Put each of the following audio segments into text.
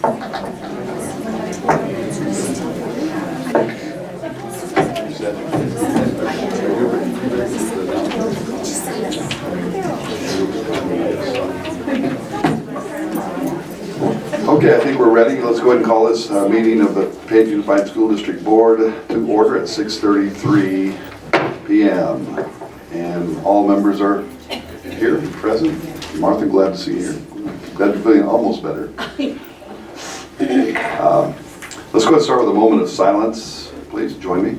Okay, I think we're ready. Let's go ahead and call this meeting of the Page Unified School District Board to order at 6:33 p.m. And all members are here, present. Martha, glad to see you here. Glad you're feeling almost better. Let's go ahead and start with a moment of silence. Please join me.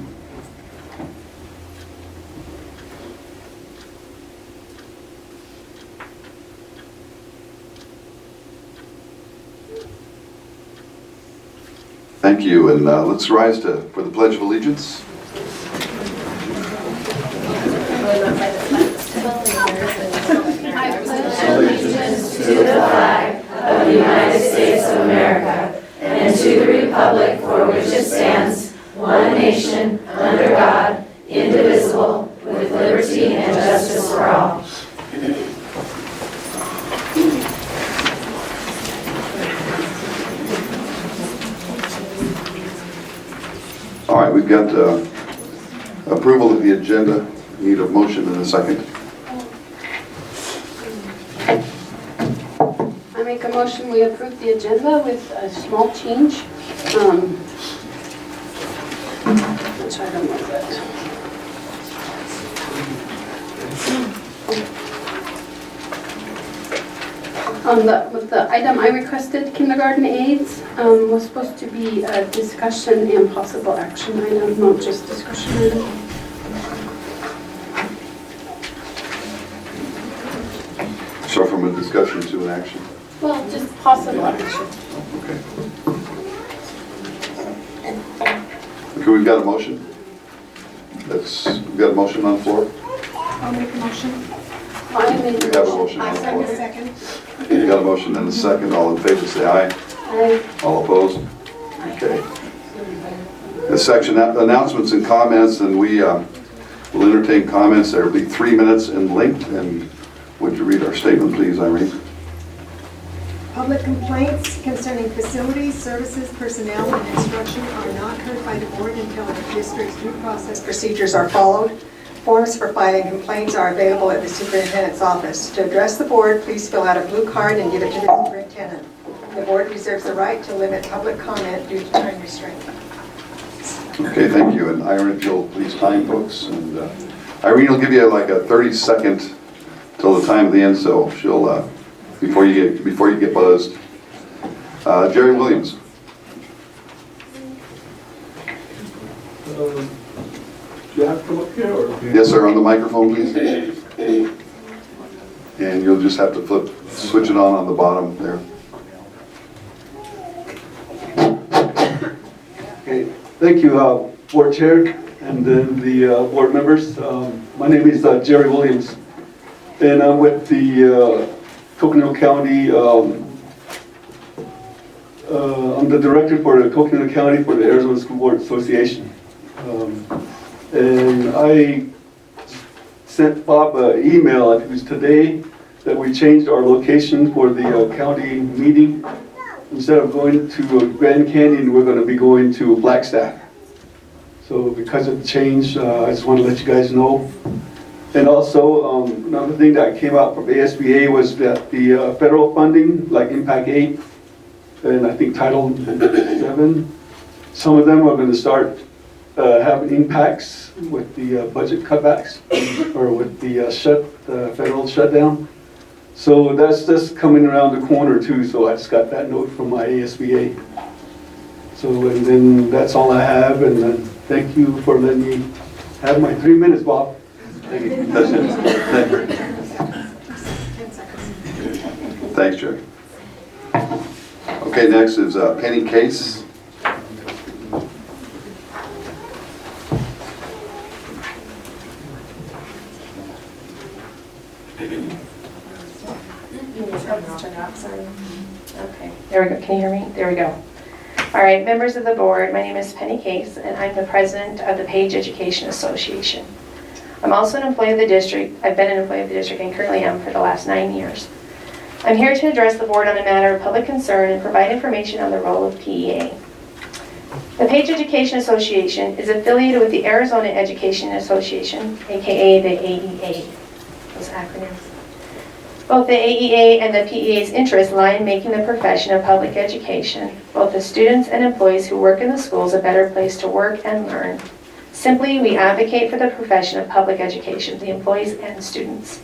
Thank you, and let's rise for the Pledge of Allegiance. Allegiance to the flag of the United States of America and to the republic for which it stands, one nation, under God, indivisible, with liberty and justice for all. All right, we've got approval of the agenda. Need a motion and a second. I make a motion we approve the agenda with a small change. Which item was it? With the item I requested, kindergarten aids, was supposed to be a discussion and possible action item, not just discussion item. So from a discussion to an action. Well, just possible action. Okay. Okay, we've got a motion. We've got a motion on the floor. I'll make a motion. I made We the have a motion. motion on the I'll floor. second. We've got a motion and a second. All in favor say aye. Aye. All opposed? Okay. This section, announcements and comments, and we will entertain comments. There will be 3 minutes in length. And would you read our statement, please, Irene? Public complaints concerning facilities, services, personnel, and instruction are not heard by the board until the district's due process procedures are followed. Forms for filing complaints are available at the superintendent's office. To address the board, please fill out a blue card and give it to the superintendent. The board reserves the right to limit public comment due to time restraint. Okay, thank you. And Irene, if you'll please time folks. And Irene will give you like a 30-second till the time of the end, so she'll before you get buzzed. Jerry Williams. Do you have to come up here, or? Yes, sir. On the microphone, please. And you'll just have to switch it on the bottom there. Okay, thank you, board chair, and then the board members. My name is Jerry Williams, and I'm with the Coconino County. I'm the director for the Coconino County for the Arizona School Board Association. And I sent Bob an email, I think it was today, that we changed our location for the county meeting. Instead of going to Grand Canyon, we're going to be going to Flagstaff. So because of the change, I just want to let you guys know. And also, another thing that came out from ASBA was that the federal funding, like Impact 8, and I think Title 7, some of them are going to start having impacts with the budget cutbacks or with the federal shutdown. So that's just coming around the corner too, so I just got that note from my ASBA. So, and then that's all I have, and then thank you for letting me have my 3 minutes, Bob. Thank you. That's it. 10 seconds. Thanks, Jerry. Okay, next is Penny Case. Okay, there we go. Can you hear me? There we go. All right, members of the board, my name is Penny Case, and I'm the president of the Page Education Association. I'm also an employee of the district. I've been an employee of the district and currently am for the last 9 years. I'm here to address the board on a matter of public concern and provide information on the role of PEA. The Page Education Association is affiliated with the Arizona Education Association, aka the AEA, those acronyms. Both the AEA and the PEA's interests lie in making the profession of public education, both the students and employees who work in the schools, a better place to work and learn. Simply, we advocate for the profession of public education, the employees and students.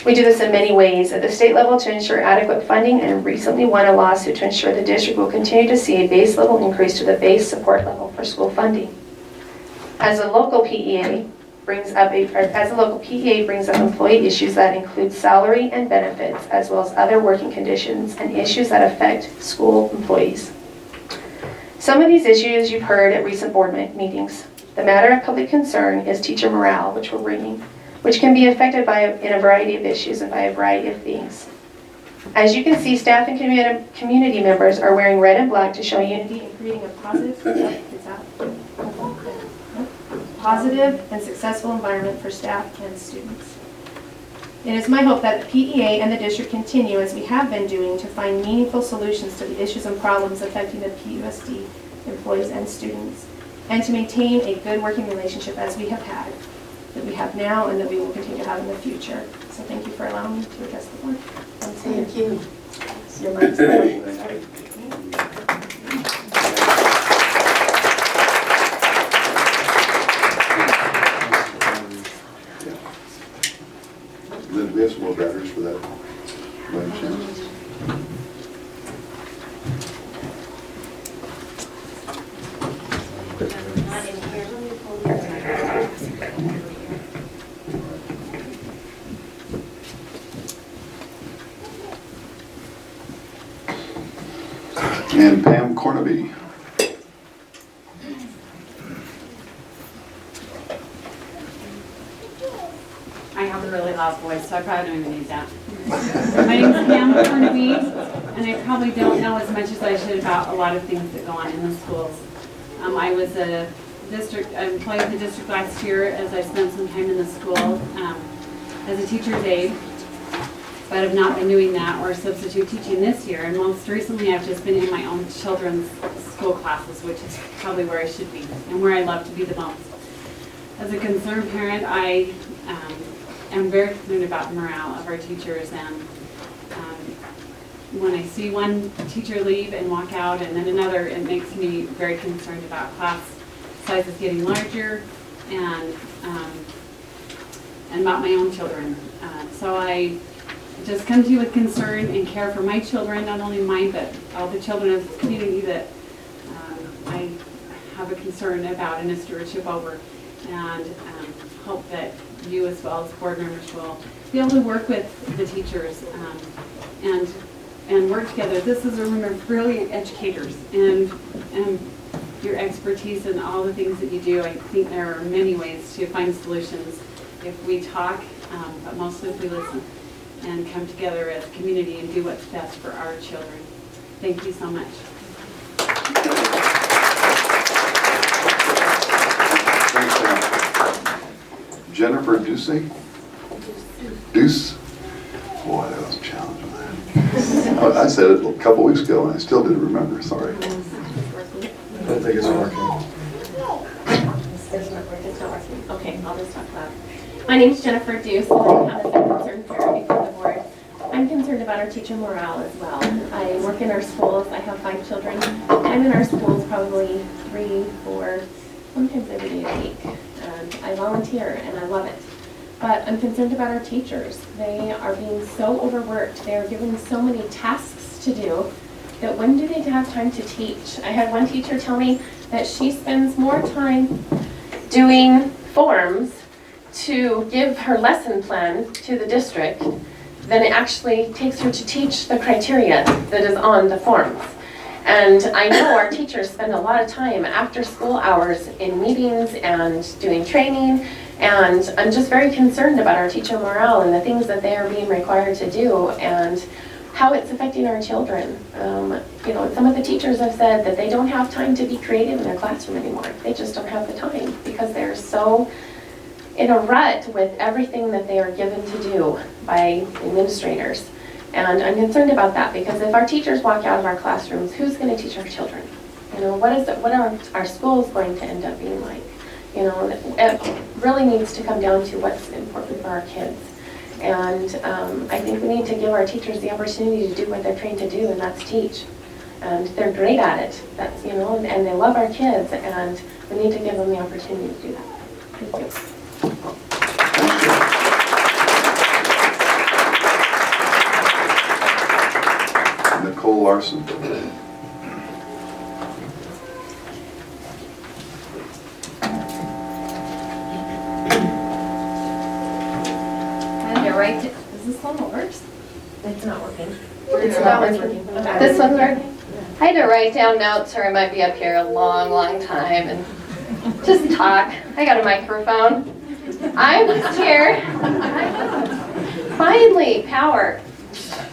We do this in many ways at the state level to ensure adequate funding, and recently won a lawsuit to ensure the district will continue to see a base level increase to the base support level for school funding. As a local PEA brings up employee issues that include salary and benefits, as well as other working conditions and issues that affect school employees. Some of these issues you've heard at recent board meetings. The matter of public concern is teacher morale, which we're bringing, which can be affected in a variety of issues and by a variety of things. As you can see, staff and community members are wearing red and black to show unity in creating a positive and successful environment for staff and students. It is my hope that the PEA and the district continue, as we have been doing, to find meaningful solutions to the issues and problems affecting the PUSD employees and students, and to maintain a good working relationship as we have had, that we have now, and that we will continue to have in the future. So thank you for allowing me to address the board. Thank you. Your mic's on. Lynn, do we have some more batteries for that? By any chance? And Pam Cornaby. I have a really loud voice, so I probably don't even need that. My name is Pam Cornaby, and I probably don't know as much as I should about a lot of things that go on in the schools. I was a employee of the district last year, as I spent some time in the school as a teacher's aide, but I've not been doing that or substitute teaching this year. And most recently, I've just been in my own children's school classes, which is probably where I should be and where I love to be the most. As a concerned parent, I am very concerned about the morale of our teachers, and when I see one teacher leave and walk out and then another, it makes me very concerned about class sizes getting larger and about my own children. So I just come to you with concern and care for my children, not only mine, but all the children of the community that I have a concern about and a stewardship over, and hope that you as well as board members will be able to work with the teachers and work together. This is a room of brilliant educators, and your expertise and all the things that you do. I think there are many ways to find solutions if we talk, but mostly if we listen and come together as a community and do what's best for our children. Thank you so much. Thanks, Pam. Jennifer Ducey? Deuce? Boy, that was a challenge on that. I said it a couple weeks ago and I still didn't remember, sorry. I don't think it's working. It's not working. Okay, I'll just talk loud. My name's Jennifer Deuce, and I have a concerned parent before the board. I'm concerned about our teacher morale as well. I work in our schools. I have 5 children. I'm in our schools probably 3, 4, sometimes every day a week. I volunteer and I love it. But I'm concerned about our teachers. They are being so overworked. They are given so many tasks to do that when do they have time to teach? I had one teacher tell me that she spends more time doing forms to give her lesson plan to the district than it actually takes her to teach the criteria that is on the forms. And I know our teachers spend a lot of time after school hours in meetings and doing training, and I'm just very concerned about our teacher morale and the things that they are being required to do and how it's affecting our children. You know, some of the teachers have said that they don't have time to be creative in their classroom anymore. They just don't have the time because they're so in a rut with everything that they are given to do by administrators. And I'm concerned about that because if our teachers walk out of our classrooms, who's going to teach our children? You know, what are our schools going to end up being like? You know, it really needs to come down to what's important for our kids. And I think we need to give our teachers the opportunity to do what they're trained to do, and that's teach. And they're great at it. That's, you know, and they love our kids, and we need to give them the opportunity to do that. Thank you. Nicole Larson. Is this one that works? It's not working. It's not working. This one's working? I had to write down notes or I might be up here a long time and just talk. I got a microphone. I'm just here. Finally, power.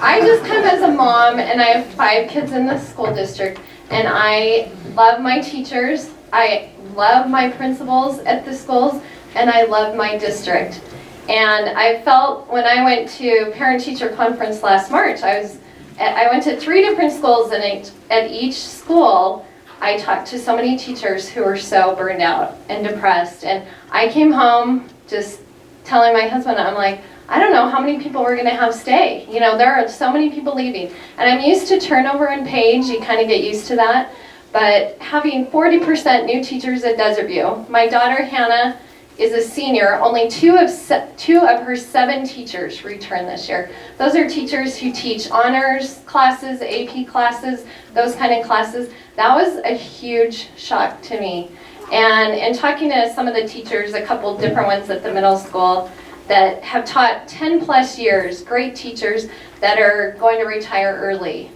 I just come as a mom and I have 5 kids in the school district and I love my teachers. I love my principals at the schools and I love my district. And I felt when I went to parent-teacher conference last March, I went to 3 different schools, and at each school, I talked to so many teachers who were so burned out and depressed. And I came home just telling my husband, I'm like, I don't know how many people we're going to have stay. You know, there are so many people leaving. And I'm used to turnover in Page. You kind of get used to that. But having 40% new teachers at Desert View, my daughter Hannah is a senior. Only 2 of her 7 teachers return this year. Those are teachers who teach honors classes, AP classes, those kind of classes. That was a huge shock to me. And in talking to some of the teachers, a couple different ones at the middle school that have taught 10 plus years, great teachers that are going to retire early,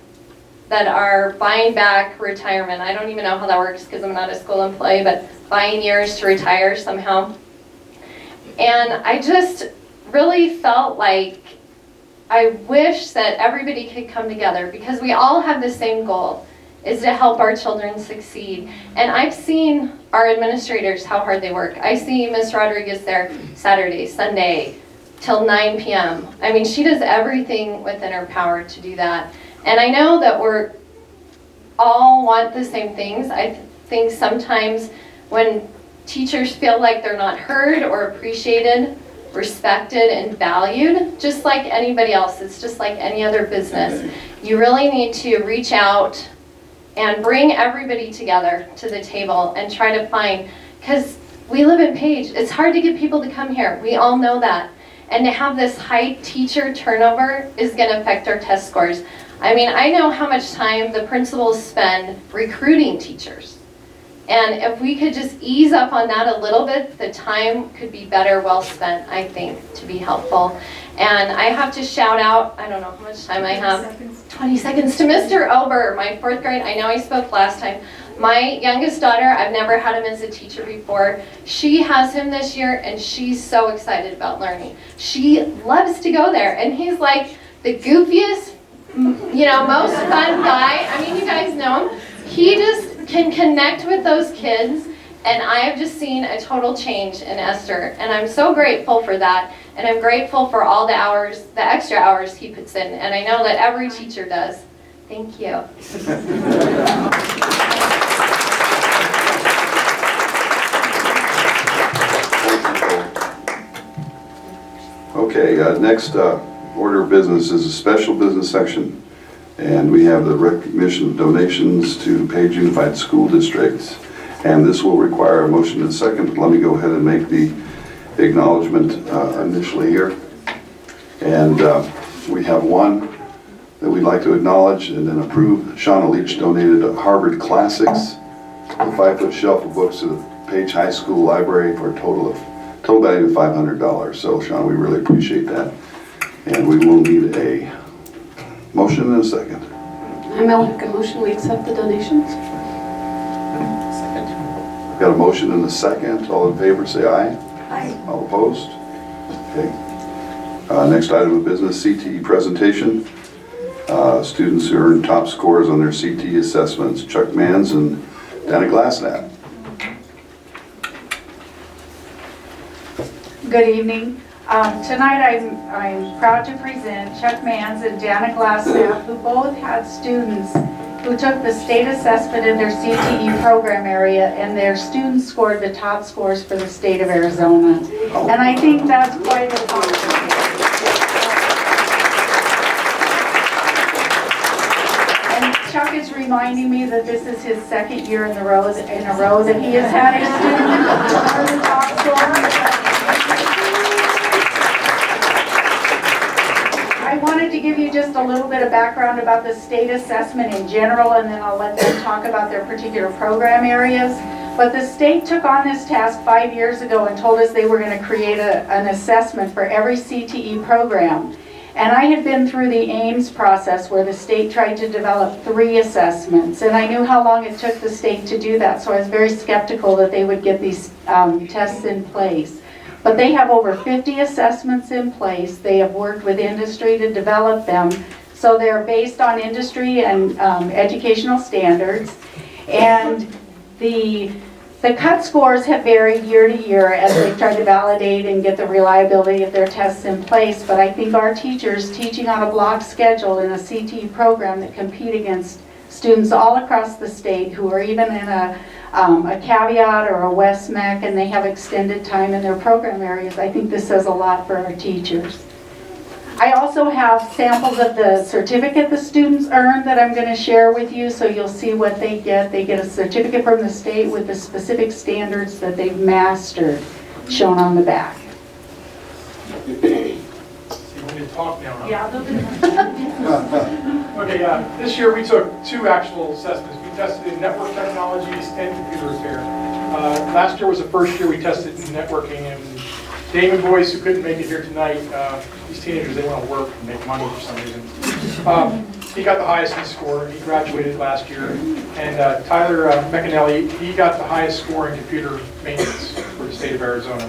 that are buying back retirement. I don't even know how that works because I'm not a school employee, but buying years to retire somehow. And I just really felt like I wish that everybody could come together because we all have the same goal, is to help our children succeed. And I've seen our administrators, how hard they work. I see Ms. Rodriguez there Saturday, Sunday, till 9 p.m. I mean, she does everything within her power to do that. And I know that we're all want the same things. I think sometimes when teachers feel like they're not heard or appreciated, respected, and valued, just like anybody else. It's just like any other business. You really need to reach out and bring everybody together to the table and try to find, because we live in Page. It's hard to get people to come here. We all know that. And to have this high teacher turnover is going to affect our test scores. I mean, I know how much time the principals spend recruiting teachers. And if we could just ease up on that a little bit, the time could be better well spent, I think, to be helpful. And I have to shout out, I don't know how much time I have, 20 seconds to Mr. Ober, my 4th grade. I know I spoke last time. My youngest daughter, I've never had him as a teacher before. She has him this year, and she's so excited about learning. She loves to go there, and he's like the goofiest, you know, most fun guy. I mean, you guys know him. He just can connect with those kids, and I have just seen a total change in Esther, and I'm so grateful for that, and I'm grateful for all the hours, the extra hours he puts in, and I know that every teacher does. Thank you. Okay, next order of business is a special business section. And we have the recognition of donations to Page Unified School District. And this will require a motion and a second. Let me go ahead and make the acknowledgement initially here. And we have one that we'd like to acknowledge and then approve. Shauna Leach donated a Harvard Classics, a 5-foot shelf of books to the Page High School Library for a total value of $500. So Shauna, we really appreciate that. And we will need a motion and a second. I'm going to make a motion, we accept the donations. Got a motion and a second. All in favor, say aye. Aye. All opposed? Okay. Next item of business, CTE presentation. Students who earned top scores on their CTE assessments, Chuck Mans and Dana Glassnap. Good evening. Tonight I'm proud to present Chuck Mans and Dana Glassnapp, who both had students who took the state assessment in their CTE program area, and their students scored the top scores for the state of Arizona. And I think that's quite a accomplishment. And Chuck is reminding me that this is his second year in a row that he has had a student earn the top score. I wanted to give you just a little bit of background about the state assessment in general, and then I'll let them talk about their particular program areas. But the state took on this task 5 years ago and told us they were going to create an assessment for every CTE program. And I had been through the Ames process where the state tried to develop 3 assessments, and I knew how long it took the state to do that, so I was very skeptical that they would get these tests in place. But they have over 50 assessments in place. They have worked with industry to develop them. So they're based on industry and educational standards. And the cut scores have varied year to year as they've tried to validate and get the reliability of their tests in place. But I think our teachers teaching on a block schedule in a CTE program that compete against students all across the state who are even in a Caveat or a West MEC, and they have extended time in their program areas. I think this says a lot for our teachers. I also have samples of the certificate the students earned that I'm going to share with you, so you'll see what they get. They get a certificate from the state with the specific standards that they've mastered, shown on the back. You want me to talk now, huh? Yeah. Okay, this year we took 2 actual assessments. We tested in network technologies and computer repair. Last year was the first year we tested in networking, and Damon Boyce, who couldn't make it here tonight, these teenagers, they want to work and make money for some reason. He got the highest in score. He graduated last year. And Tyler McAnally, he got the highest score in computer maintenance for the state of Arizona.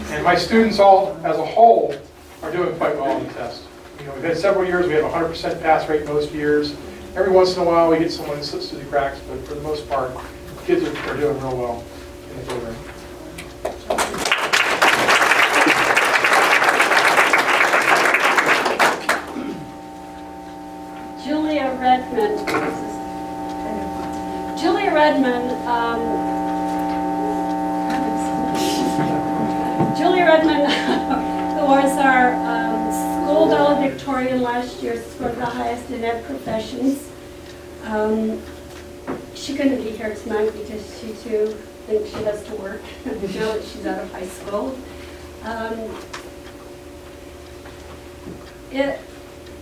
And my students all, as a whole, are doing quite well on the test. You know, we've had several years, we have a 100% pass rate most years. Every once in a while, we get someone that slips through the cracks, but for the most part, kids are doing real well in the program. Julia Redmond. Julia Redmond. Julia Redmond, who was our school valedictorian last year, scored the highest in ed professions. She couldn't be here tonight because she too thinks she has to work now that she's out of high school.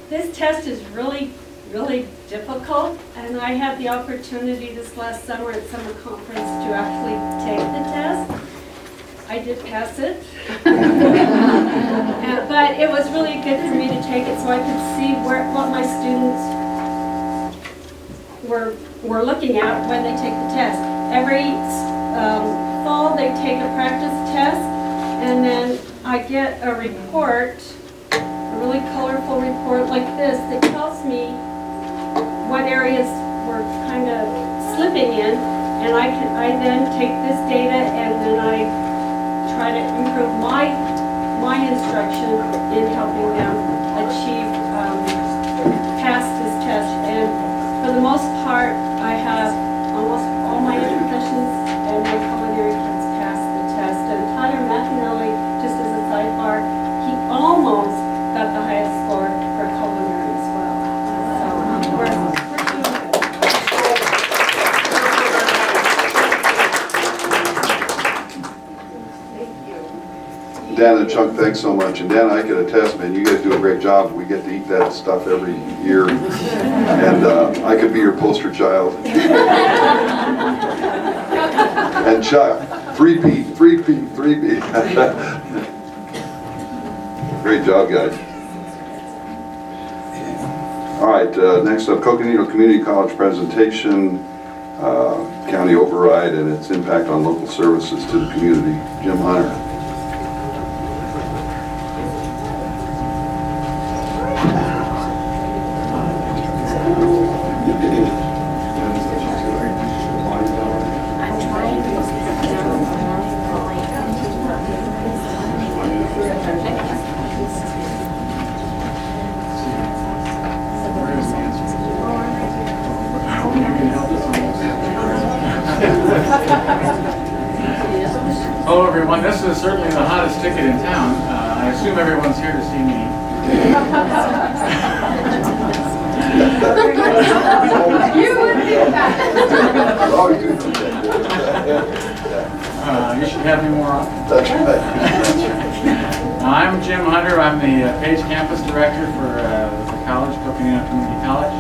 This test is really difficult, and I had the opportunity this last summer at summer conference to actually take the test. I did pass it, but it was really good for me to take it so I could see what my students were looking at when they take the test. Every fall they take a practice test, and then I get a report, a really colorful report like this that tells me what areas were kind of slipping in, and I then take this data and then I try to improve my instruction in helping them achieve pass this test. And for the most part, I have almost all my professions and my culinary kids pass the test. And Tyler McAnally, just as a sidebar, he almost got the highest score for culinary as well. So we're doing good. Dan and Chuck, thanks so much. And Dan, I can attest, man, you guys do a great job. We get to eat that stuff every year. And I could be your poster child. And Chuck, 3P. Great job, guys. All right, next up, Coconino Community College presentation, county override and its impact on local services to the community. Jim Hunter. Hello, everyone. This is certainly the hottest ticket in town. I assume everyone's here to see me. You would do that. You should have me more often. That's right. I'm Jim Hunter. I'm the Page Campus Director for the college, Coconino Community College.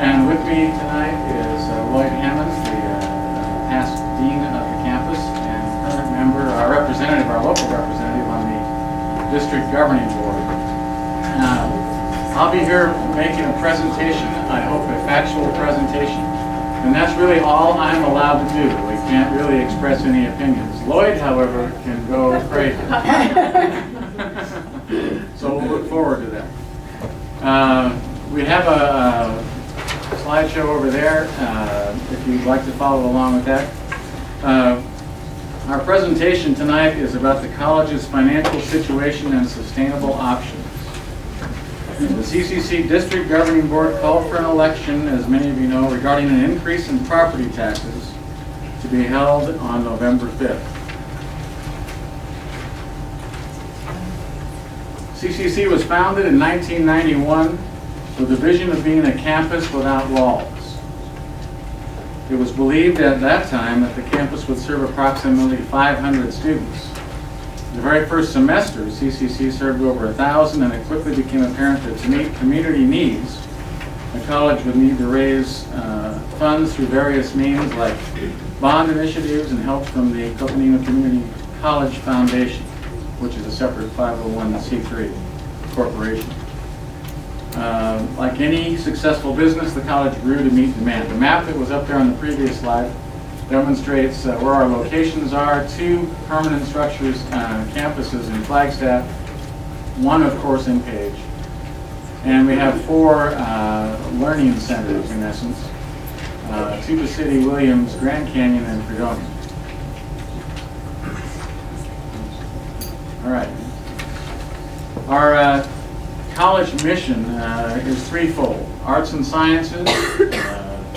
And with me tonight is Lloyd Hammond, the past Dean of the campus and current member, our representative, our local representative on the District Governing Board. I'll be here making a presentation, I hope a factual presentation, and that's really all I'm allowed to do. We can't really express any opinions. Lloyd, however, can go crazy. So we'll look forward to that. We have a slideshow over there, if you'd like to follow along with that. Our presentation tonight is about the college's financial situation and sustainable options. The CCC District Governing Board called for an election, as many of you know, regarding an increase in property taxes to be held on November 5th. CCC was founded in 1991 with the vision of being a campus without walls. It was believed at that time that the campus would serve approximately 500 students. The very first semester, CCC served over 1,000, and it quickly became apparent that to meet community needs, the college would need to raise funds through various means like bond initiatives and help from the Coconino Community College Foundation, which is a separate 501c3 corporation. Like any successful business, the college grew to meet demand. The map that was up there on the previous slide demonstrates where our locations are. 2 permanent structures, campuses in Flagstaff, 1 of course in Page. And we have 4 learning centers in essence, Tuba City, Williams, Grand Canyon, and Fredonia. All right. Our college mission is threefold: arts and sciences,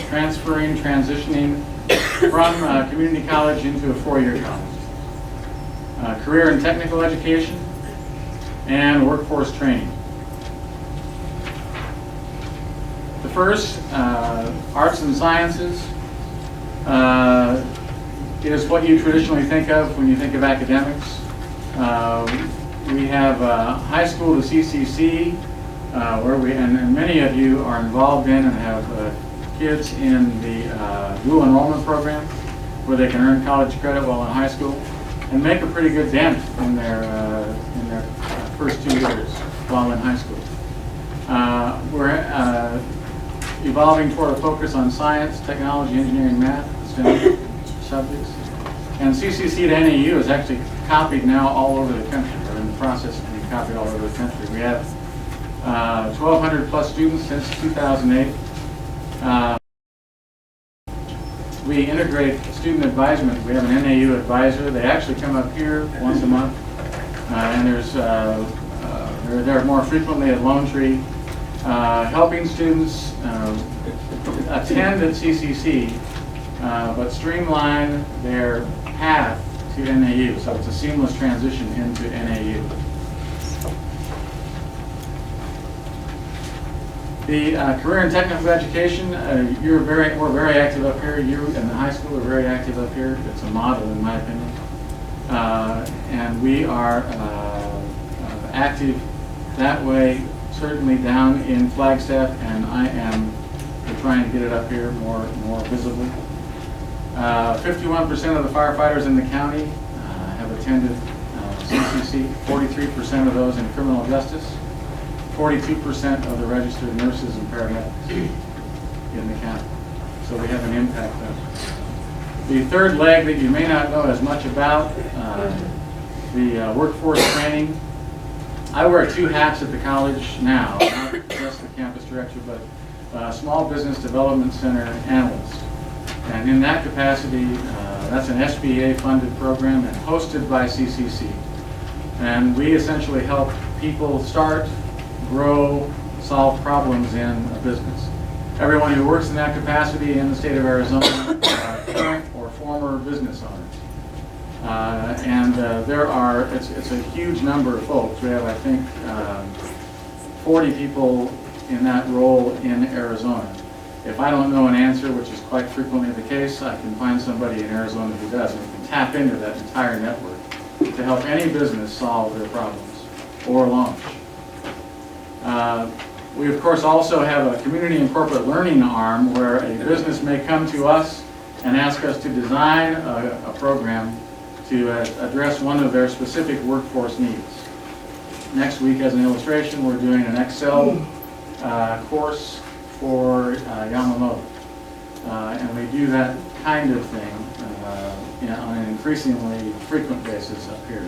transitioning from community college into a 4-year college, career and technical education, and workforce training. The first, arts and sciences, is what you traditionally think of when you think of academics. We have high school to CCC, where and many of you are involved in and have kids in the dual enrollment program, where they can earn college credit while in high school and make a pretty good dent in their first 2 years while in high school. We're evolving toward a focus on science, technology, engineering, math, STEM subjects. And CCC to NAU is actually copied now all over the country, or in the process of being copied all over the country. We have 1,200 plus students since 2008. We integrate student advisement. We have an NAU advisor. They actually come up here once a month, and they're there more frequently at Lone Tree, helping students attend at CCC, but streamline their path to NAU. So it's a seamless transition into NAU. The career and technical education, we're very active up here. You and the high school are very active up here. It's a model, in my opinion. And we are active that way, certainly down in Flagstaff, and we're trying to get it up here more visibly. 51% of the firefighters in the county have attended CCC, 43% of those in criminal justice, 42% of the registered nurses and paramedics in the county. So we have an impact there. The third leg that you may not know as much about, the workforce training. I wear 2 hats at the college now, not just the campus director, but Small Business Development Center analyst. And in that capacity, that's an SBA-funded program and hosted by CCC. And we essentially help people start, grow, solve problems in a business. Everyone who works in that capacity in the state of Arizona, current or former business owners. It's a huge number of folks. We have, I think, 40 people in that role in Arizona. If I don't know an answer, which is quite frequently the case, I can find somebody in Arizona who does, and we can tap into that entire network to help any business solve their problems or launch. We, of course, also have a community and corporate learning arm where a business may come to us and ask us to design a program to address one of their specific workforce needs. Next week, as an illustration, we're doing an Excel course for Yamamoto. And we do that kind of thing on an increasingly frequent basis up here.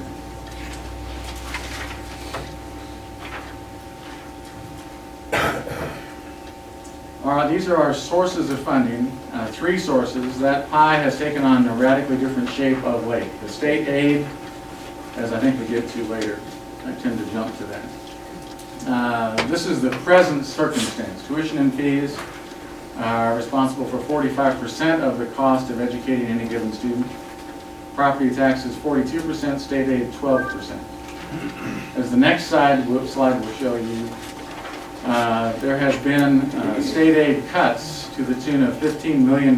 These are our sources of funding, 3 sources. That pie has taken on a radically different shape of late. The state aid, as I think we get to later, I tend to jump to that. This is the present circumstance. Tuition and fees are responsible for 45% of the cost of educating any given student. Property taxes 42%, state aid 12%. As the next slide will show you, there has been state aid cuts to the tune of $15 million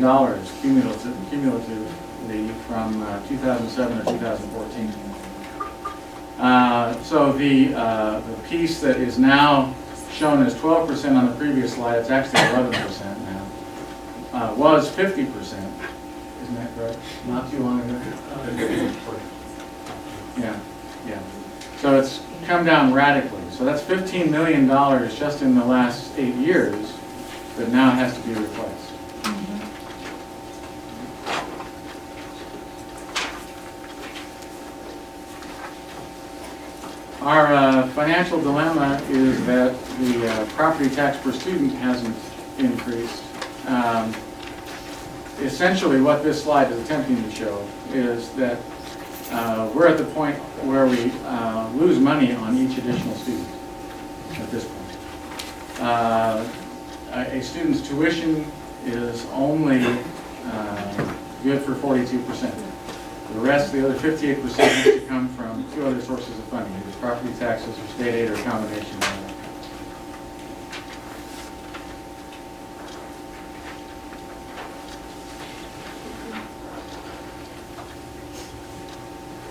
cumulatively from 2007 to 2014. So the piece that is now shown as 12% on the previous slide, it's actually 11% now, was 50%. Isn't that correct? Not too long ago? Yeah. So it's come down radically. So that's $15 million just in the last 8 years that now has to be replaced. Our financial dilemma is that the property tax per student hasn't increased. Essentially what this slide is attempting to show is that we're at the point where we lose money on each additional student at this point. A student's tuition is only good for 42%. The rest, the other 58%, has to come from 2 other sources of funding, either property taxes or state aid or a combination of them.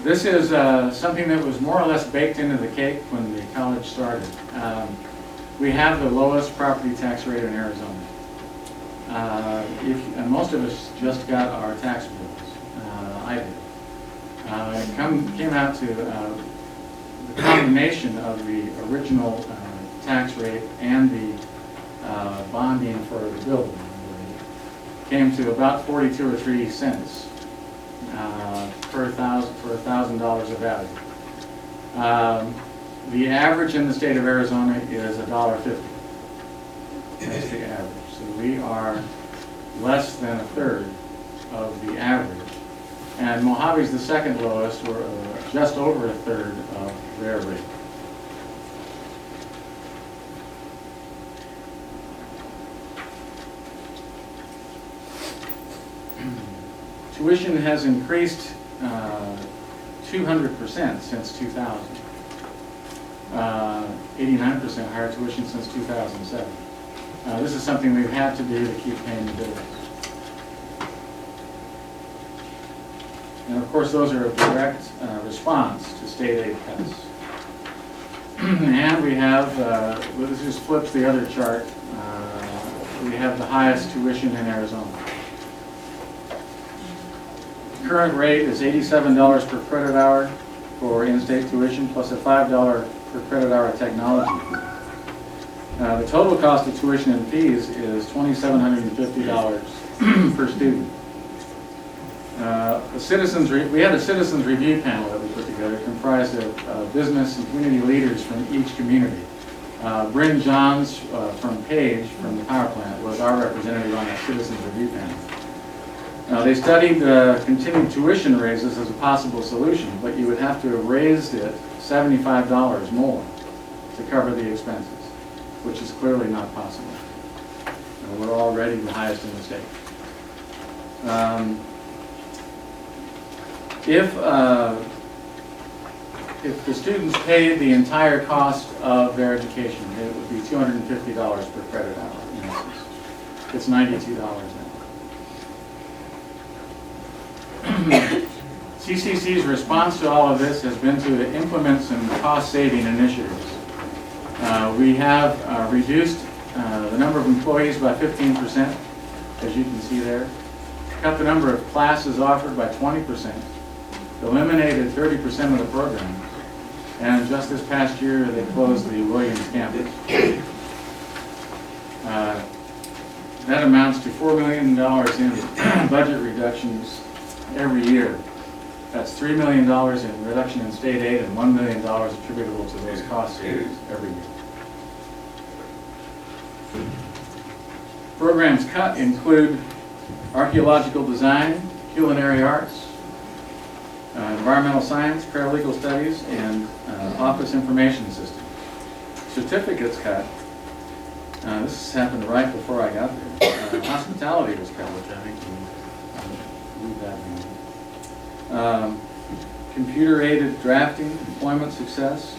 This is something that was more or less baked into the cake when the college started. We have the lowest property tax rate in Arizona. And most of us just got our tax bills. I did. It came out to the combination of the original tax rate and the bonding for the building came to about 42 or 3 cents. For $1,000 of value. The average in the state of Arizona is $1.50. That's the average. So we are less than a third of the average. And Mojave's the second lowest. We're just over a third of their rate. Tuition has increased 200% since 2000. 89% higher tuition since 2007. This is something we've had to do to keep paying the bills. And of course, those are a direct response to state aid cuts. And we have, this just flips the other chart, we have the highest tuition in Arizona. Current rate is $87 per credit hour for in-state tuition, plus a $5 per credit hour technology fee. The total cost of tuition and fees is $2,750 per student. We had a citizens review panel that we put together, comprised of business and community leaders from each community. Bryn Johns from Page, from the power plant, was our representative on that citizens review panel. They studied continued tuition raises as a possible solution, but you would have to have raised it $75 more to cover the expenses, which is clearly not possible. We're already the highest in the state. If the students paid the entire cost of their education, it would be $250 per credit hour in essence. It's $92 now. CCC's response to all of this has been to implement some cost-saving initiatives. We have reduced the number of employees by 15%, as you can see there. Cut the number of classes offered by 20%. Eliminated 30% of the programs. And just this past year, they closed the Williams campus. That amounts to $4 million in budget reductions every year. That's $3 million in reduction in state aid and $1 million attributable to those cost savings every year. Programs cut include archaeological design, culinary arts, environmental science, paralegal studies, and office information system. Certificates cut. This happened right before I got there. Hospitality was cut, which I think we leave that in. Computer-aided drafting, employment success,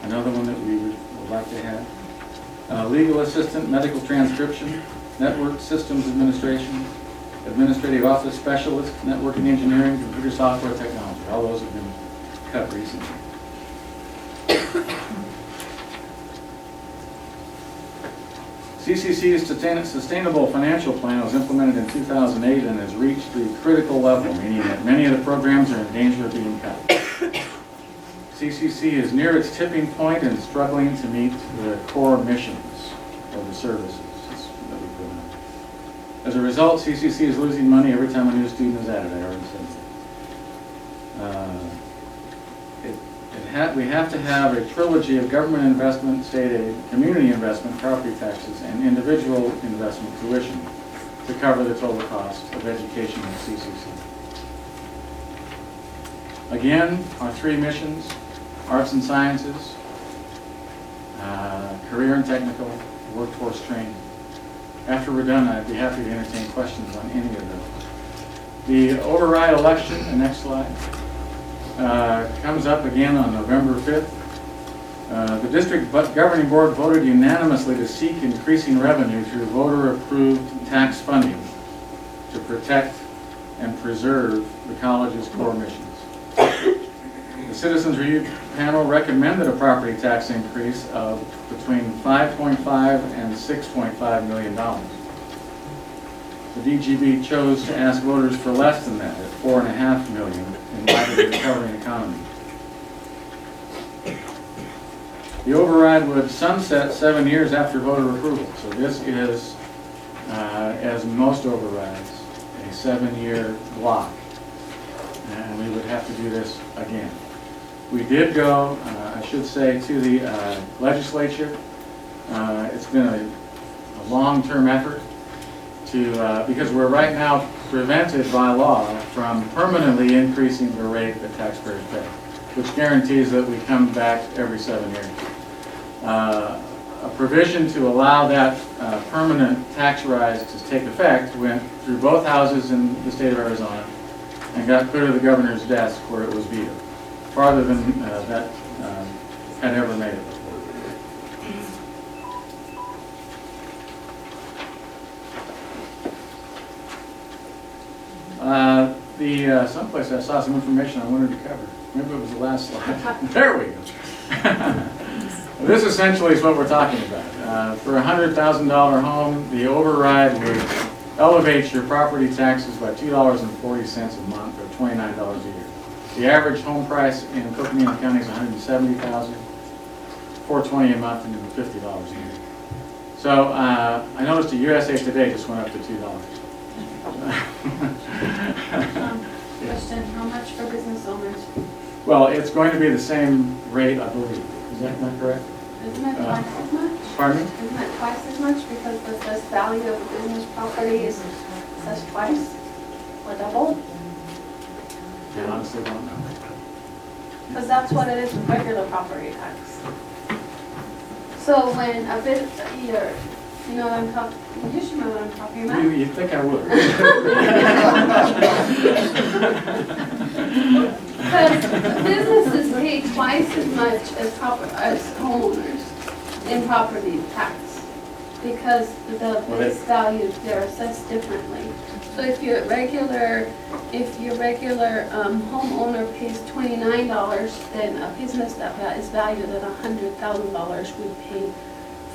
another one that we would like to have. Legal assistant, medical transcription, network systems administration, administrative office specialist, networking engineering, computer software technology. All those have been cut recently. CCC's sustainable financial plan was implemented in 2008 and has reached the critical level, meaning that many of the programs are in danger of being cut. CCC is near its tipping point and struggling to meet the core missions of the services that we put in. As a result, CCC is losing money every time a new student is added. I already said that. We have to have a trilogy of government investment, state aid, community investment, property taxes, and individual investment tuition to cover the total cost of education at CCC. Again, our three missions: arts and sciences, career and technical, workforce training. After we're done, I'd be happy to entertain questions on any of those. The override election, the next slide, comes up again on November 5th. The district governing board voted unanimously to seek increasing revenue through voter-approved tax funding to protect and preserve the college's core missions. The Citizens Review Panel recommended a property tax increase of between $5.5 and $6.5 million. The DGB chose to ask voters for less than that, at $4.5 million, in light of the recovering economy. The override would sunset 7 years after voter approval. So this is, as most overrides, a 7-year block. And we would have to do this again. We did go, I should say, to the legislature. It's been a long-term effort to, because we're right now prevented by law from permanently increasing the rate that taxpayers pay, which guarantees that we come back every 7 years. A provision to allow that permanent tax rise to take effect went through both houses in the state of Arizona and got clear to the governor's desk where it was vetoed, farther than that had ever made it before. Someplace I saw some information I wanted to cover. Maybe it was the last slide. There we go. This essentially is what we're talking about. For a $100,000 home, the override would elevate your property taxes by $2.40 a month, or $29 a year. The average home price in Coconino County is $170,000, $420 a month, and $50 a year. So I noticed the USA Today just went up to $2. Question, how much for business owners? Well, it's going to be the same rate, I believe. Is that not correct? Isn't it twice as much? Pardon me? Isn't that twice as much because the assessed value of the business property is assessed twice or double? I honestly don't know. Because that's what it is with regular property tax. So when a bit, you know what I'm talking, you should know what I'm talking about. You'd think I would. Because businesses pay twice as much as homeowners in property tax. Because the base values, they're assessed differently. So if your regular homeowner pays $29, then a business that is valued at $100,000 would pay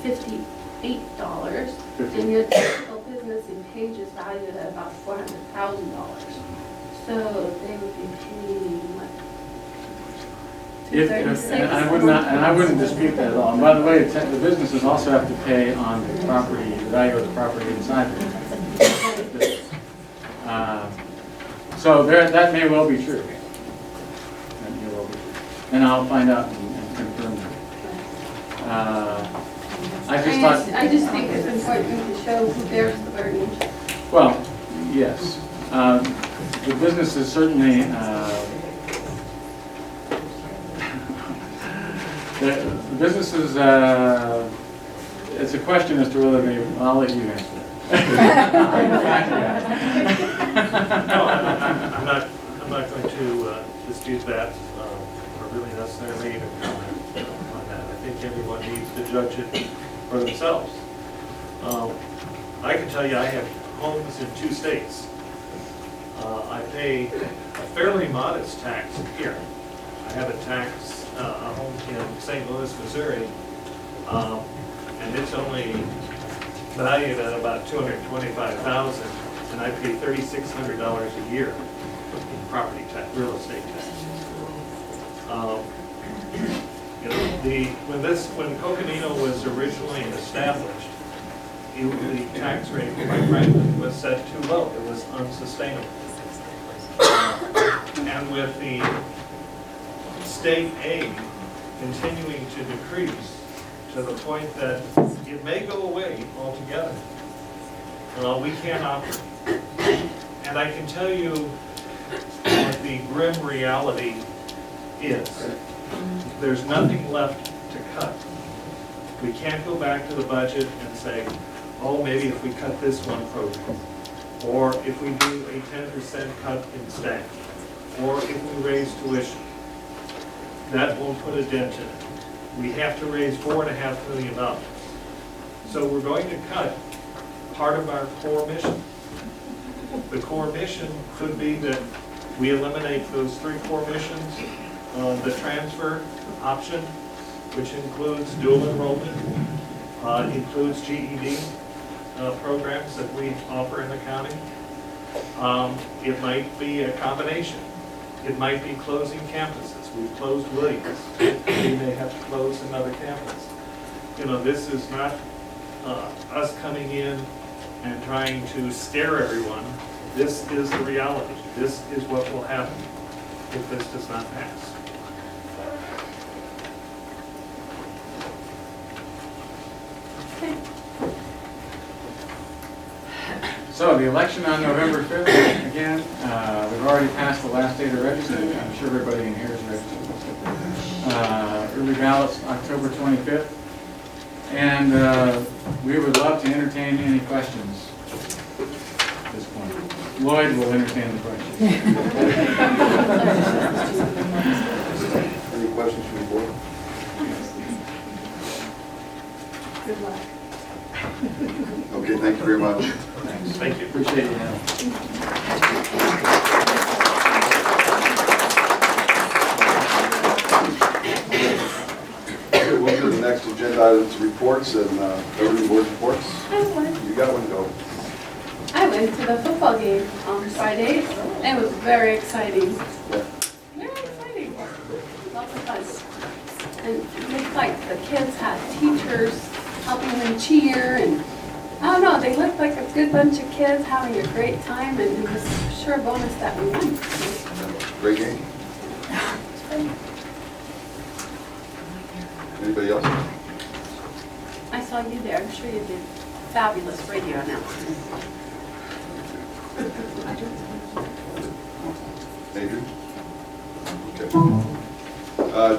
$58, and your typical business in Page is valued at about $400,000. So they would be paying what? And I wouldn't dispute that at all. And by the way, the businesses also have to pay on the property, the value of the property inside the business. So that may well be true. That may well be true. And I'll find out and confirm that. I just think it's important to show who bears the burden. Well, yes. The businesses certainly, the businesses, it's a question as to whether they, I'll let you answer that. No, I'm not going to dispute that, or really necessarily even comment on that. I think everyone needs to judge it for themselves. I can tell you I have homes in 2 states. I pay a fairly modest tax here. I have a home in St. Louis, Missouri, and it's only valued at about $225,000, and I pay $3,600 a year in property tax, real estate tax. You know, when Coconino was originally established, the tax rate, quite frankly, was set too low. It was unsustainable. And with the state aid continuing to decrease to the point that it may go away altogether, we can't operate. And I can tell you what the grim reality is. There's nothing left to cut. We can't go back to the budget and say, oh, maybe if we cut this one program, or if we do a 10% cut in staff, or if we raise tuition. That won't put a dent in it. We have to raise $4.5 million. So we're going to cut part of our core mission. The core mission could be that we eliminate those 3 core missions, the transfer option, which includes dual enrollment, includes GED programs that we offer in the county. It might be a combination. It might be closing campuses. We've closed Williams. We may have to close another campus. You know, this is not us coming in and trying to scare everyone. This is the reality. This is what will happen if this does not pass. So the election on November 5th, again, we've already passed the last day to register. I'm sure everybody in here is registered. Early ballots October 25th. And we would love to entertain any questions at this point. Lloyd will entertain the questions. Any questions from the board? Good luck. Okay, thank you very much. Thank you. Appreciate it. Okay, we'll do the next agenda items, reports and governing board reports. You got one, go. I went to the football game on Friday. It was very exciting. Very exciting. Lots of fun. And it looked like the kids had teachers helping them cheer, and I don't know, they looked like a good bunch of kids having a great time, and it was sure a bonus that we won. Great game. Anybody else? I saw you there. I'm sure you did fabulous radio announcements. Adrian? Okay.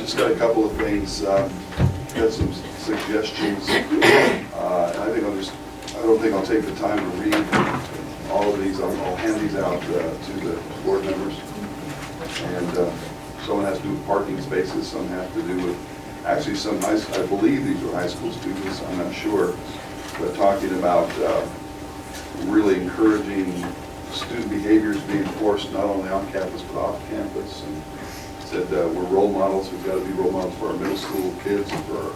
Just got a couple of things. Got some suggestions. I don't think I'll take the time to read all of these. I'll hand these out to the board members. And some has to do with parking spaces, some have to do with, actually some, I believe these were high school students, I'm not sure, but talking about really encouraging student behaviors being enforced not only on campus but off campus. And said we're role models, we've got to be role models for our middle school kids and for our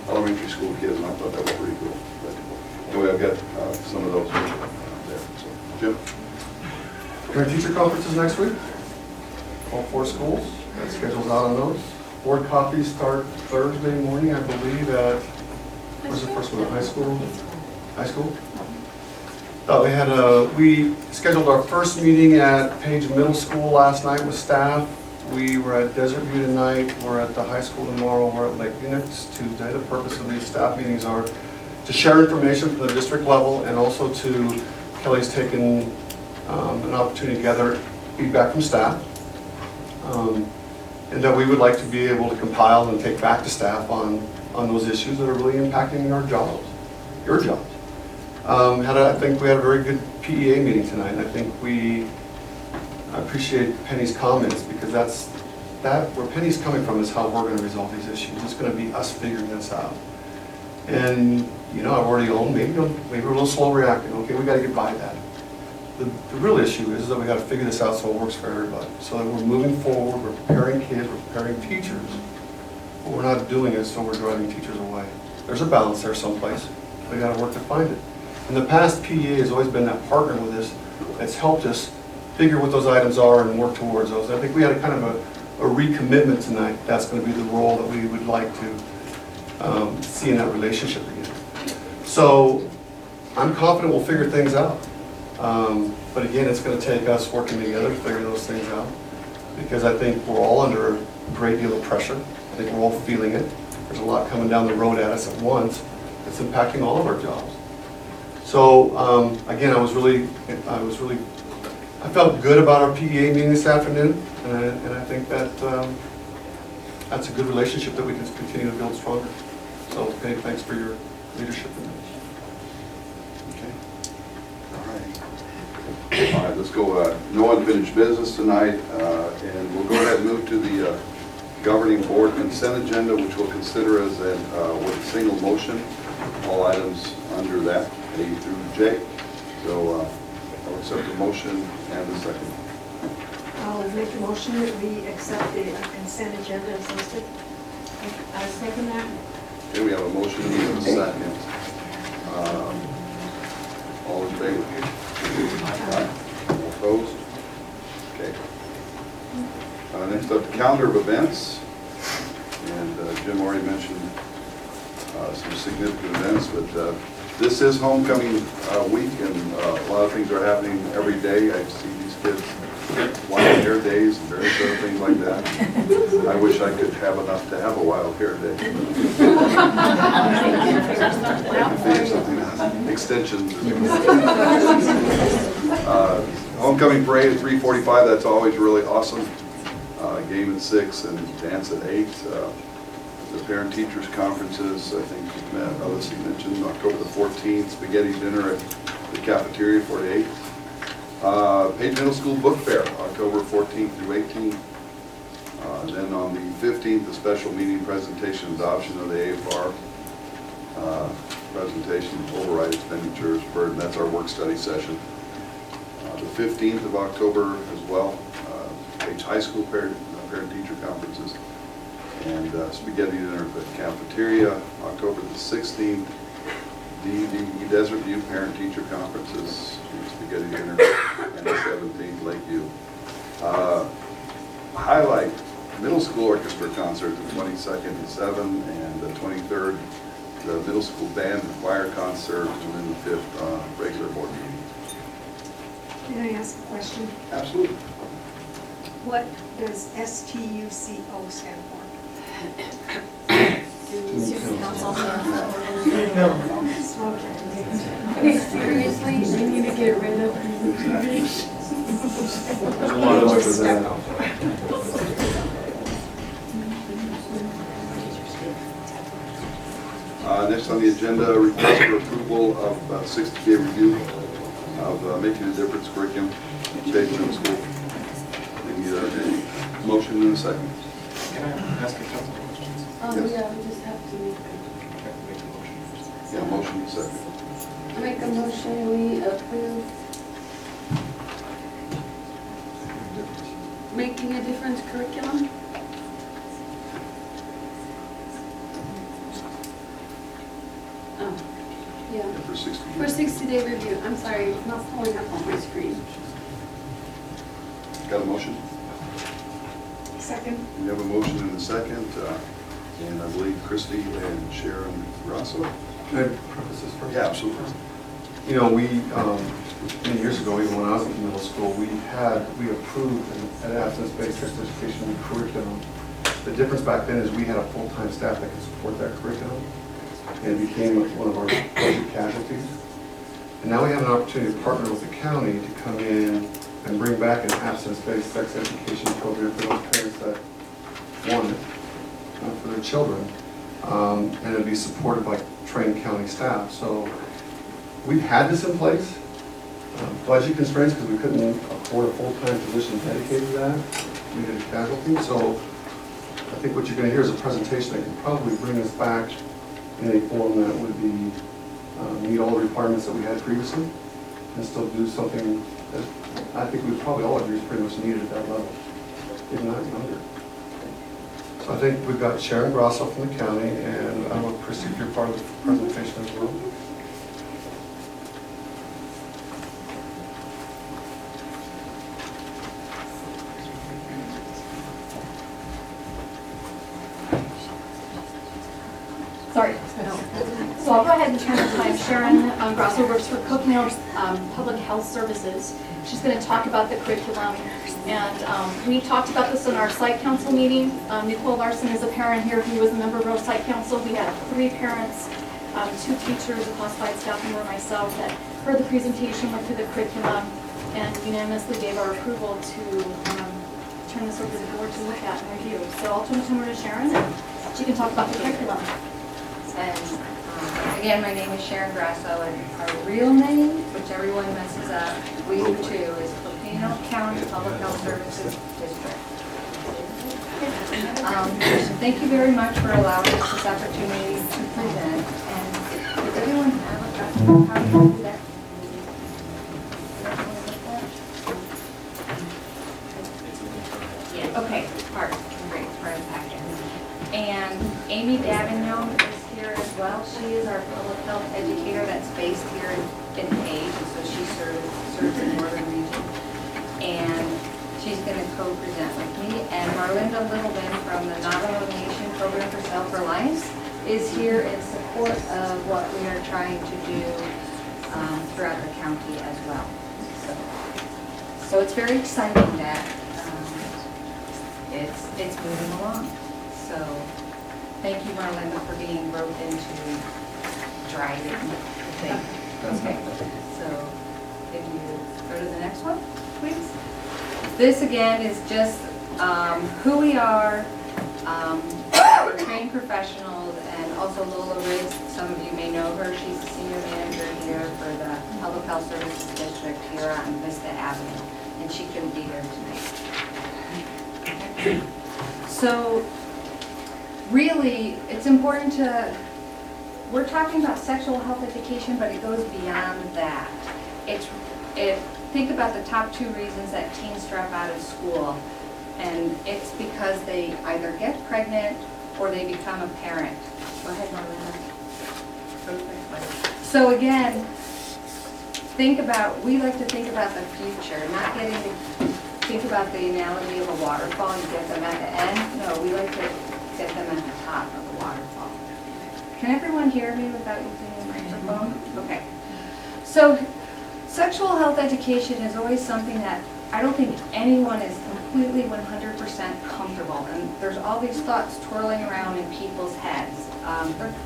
elementary school kids, and I thought that was pretty cool. But anyway, I've got some of those there. So, Jim? Parent-teacher conferences next week. All 4 schools. That schedule's out on those. Board copies start Thursday morning, I believe, at, where's the first one, high school? High school? We scheduled our first meeting at Page Middle School last night with staff. We were at Desert View tonight, we're at the high school tomorrow, we're at Lake Phoenix Tuesday. The purpose of these staff meetings are to share information from the district level, and also to, Kelly's taken an opportunity to gather feedback from staff. And that we would like to be able to compile and take back to staff on those issues that are really impacting our jobs, your jobs. I think we had a very good PEA meeting tonight, and I think I appreciate Penny's comments, because where Penny's coming from is how we're going to resolve these issues. It's going to be us figuring this out. And, I've already owned, maybe we're a little slow reacting. Okay, we got to get by that. The real issue is that we got to figure this out so it works for everybody. So that we're moving forward, we're preparing kids, we're preparing teachers, but we're not doing it so we're driving teachers away. There's a balance there someplace. We got to work to find it. In the past, PEA has always been that partner with us that's helped us figure what those items are and work towards those. I think we had a kind of a recommitment tonight. That's going to be the role that we would like to see in that relationship again. So I'm confident we'll figure things out. But again, it's going to take us working together to figure those things out, because I think we're all under a great deal of pressure. I think we're all feeling it. There's a lot coming down the road at us at once that's impacting all of our jobs. So again, I felt good about our PEA meeting this afternoon, and I think that that's a good relationship that we can continue to build stronger. So, Penny, thanks for your leadership in this. All right, let's go. No unfinished business tonight, and we'll go ahead and move to the governing board consent agenda, which we'll consider as with a single motion, all items under that, A through J. So I'll accept the motion and the second. I'll make a motion that we accept the consent agenda as listed. I second that. Okay, we have a motion and a second. All in favor? Aye. All opposed? Okay. Next up, the calendar of events. And Jim already mentioned some significant events, but this is homecoming week, and a lot of things are happening every day. I see these kids wild hair days and various other things like that. I wish I could have enough to have a wild hair day. Extensions. Homecoming parade at 3:45, that's always really awesome. Game at 6 and dance at 8. The parent-teachers conferences, I think others mentioned, October the 14th, spaghetti dinner at the cafeteria 4 to 8. Page Middle School Book Fair, October 14th through 18th. Then on the 15th, a special meeting presentation adoption of the AFR presentation, override expenditures burden. That's our work study session. The 15th of October as well, Page High School parent-teacher conferences, and spaghetti dinner at the cafeteria. October the 16th, the Desert View parent-teacher conferences, spaghetti dinner, and the 17th, Lakeview. Highlight middle school orchestra concert, the 22nd at 7, and the 23rd, the middle school band and choir concert, and then the 5th, regular board meeting. Can I ask a question? Absolutely. What does STUCO stand for? Student Council. Okay, seriously, we need to get rid of There's a lot of work with that. Next on the agenda, request for approval of 60-day review of Making a Difference curriculum, State Middle School. And need a motion in a second. Can I ask a couple of questions? Yes. Yeah, we just have to Make a motion. Yeah, motion in a second. make a motion, we approve making a difference curriculum. Oh, yeah. For 60 For days. 60-day review. I'm sorry, it's not pulling up on my screen. Got a motion? Second. We have a motion in a second, and I believe Christy and Sharon Grasso. Can I preface this first? Yeah, absolutely. You know, we, many years ago, even when I was in middle school, we approved an absence-based sex education curriculum. The difference back then is we had a full-time staff that could support that curriculum, and it became one of our budget casualties. And now we have an opportunity to partner with the county to come in and bring back an absence-based sex education program for those parents that want it, for their children, and it'll be supported by trained county staff. So we've had this in place. Budget constraints, because we couldn't afford a full-time position dedicated to that. We did a casualty. So I think what you're going to hear is a presentation that can probably bring us back in a form that would be, meet all the requirements that we had previously, and still do something that I think we probably all agree is pretty much needed at that level, if not younger. So I think we've got Sharon Grasso from the county, and I don't know if Christy, if you're part of the presentation as well. Sorry. So I'll go ahead and turn the time. Sharon Grasso works for Cook Mills Public Health Services. She's going to talk about the curriculum. And we talked about this in our site council meeting. Nicole Larson is a parent here who was a member of our site council. We had 3 parents, 2 teachers, a classified staff member, myself, that heard the presentation, went through the curriculum, and unanimously gave our approval to turn this over to the board to look at and review. So I'll turn it over to Sharon, and she can talk about the curriculum. And again, my name is Sharon Grasso, and our real name, which everyone messes up, we do too, is Coconino County Public Health Services District. Thank you very much for allowing us this opportunity to present. And does everyone have a copy of how to do that? Yeah, okay, part, great, part of the packet. And Amy Davignon is here as well. She is our public health educator that's based here in Page, and so she serves the northern region. And she's going to co-present with me. And Marlinda Littleman from the Navajo Nation Program for Self-Reliance is here in support of what we are trying to do throughout the county as well. So it's very exciting that it's moving along. So thank you, Marlinda, for being roped into driving the thing. Okay, so if you go to the next one, please. This again is just who we are. We're trained professionals, and also Lola Riggs, some of you may know her. She's the senior manager here for the Public Health Services District here on Vista Avenue, and she couldn't be here tonight. So really, it's important we're talking about sexual health education, but it goes beyond that. Think about the top 2 reasons that teens drop out of school, and it's because they either get pregnant or they become a parent. Go ahead, Marlena. So again, we like to think about the future, not getting to think about the analogy of a waterfall and get them at the end. No, we like to get them at the top of the waterfall. Can everyone hear me without using a microphone? Okay. So sexual health education is always something that I don't think anyone is completely 100% comfortable. And there's all these thoughts twirling around in people's heads.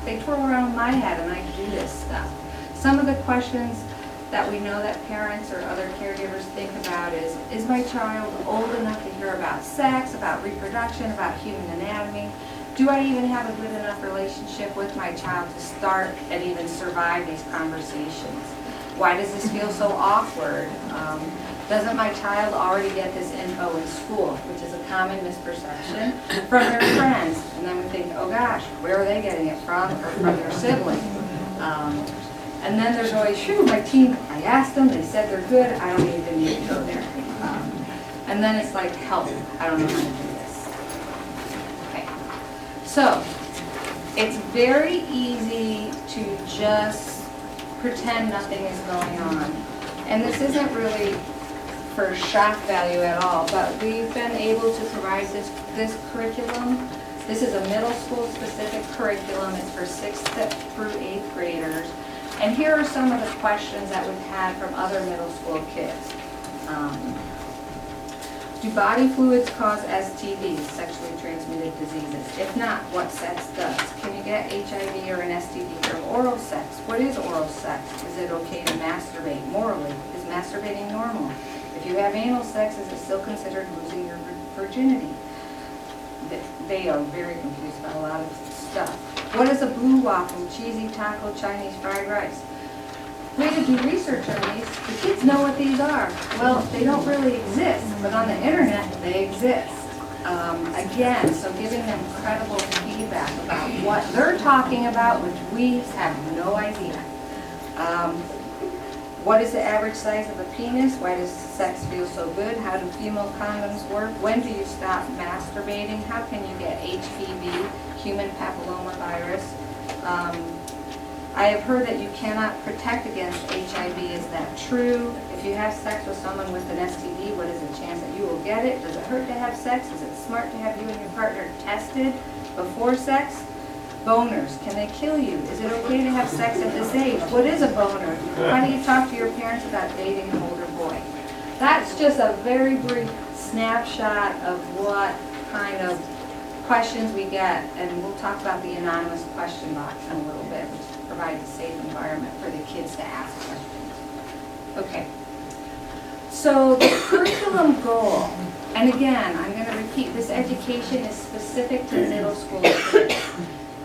They twirl around in my head, and I do this stuff. Some of the questions that we know that parents or other caregivers think about is my child old enough to hear about sex, about reproduction, about human anatomy? Do I even have a good enough relationship with my child to start and even survive these conversations? Why does this feel so awkward? Doesn't my child already get this info in school, which is a common misperception, from their friends? And then we think, oh gosh, where are they getting it from, or from their sibling? And then there's always, phew, my team, I asked them, they said they're good, I don't even need to go there. And then it's like, help, I don't know how to do this. Okay. So, it's very easy to just pretend nothing is going on. And this isn't really for shock value at all, but we've been able to provide this curriculum. This is a middle school specific curriculum. It's for 6th through 8th graders. And here are some of the questions that we've had from other middle school kids. Do body fluids cause STDs, sexually transmitted diseases? If not, what sex does? Can you get HIV or an STD from oral sex? What is oral sex? Is it okay to masturbate morally? Is masturbating normal? If you have anal sex, is it still considered losing your virginity? They are very confused about a lot of stuff. What is a blue waffle, cheesy taco, Chinese fried rice? We had to do research on these. The kids know what these are. Well, they don't really exist, but on the internet, they exist. Again, so giving them credible feedback about what they're talking about, which we have no idea. What is the average size of a penis? Why does sex feel so good? How do female condoms work? When do you stop masturbating? How can you get HPV, human papillomavirus? I have heard that you cannot protect against HIV. Is that true? If you have sex with someone with an STD, what is the chance that you will get it? Does it hurt to have sex? Is it smart to have you and your partner tested before sex? Boners, can they kill you? Is it okay to have sex at this age? What is a boner? How do you talk to your parents about dating an older boy? That's just a very brief snapshot of what kind of questions we get, and we'll talk about the anonymous question box in a little bit, which provides a safe environment for the kids to ask questions. Okay, so the curriculum goal, and again, I'm going to repeat, this education is specific to middle school kids.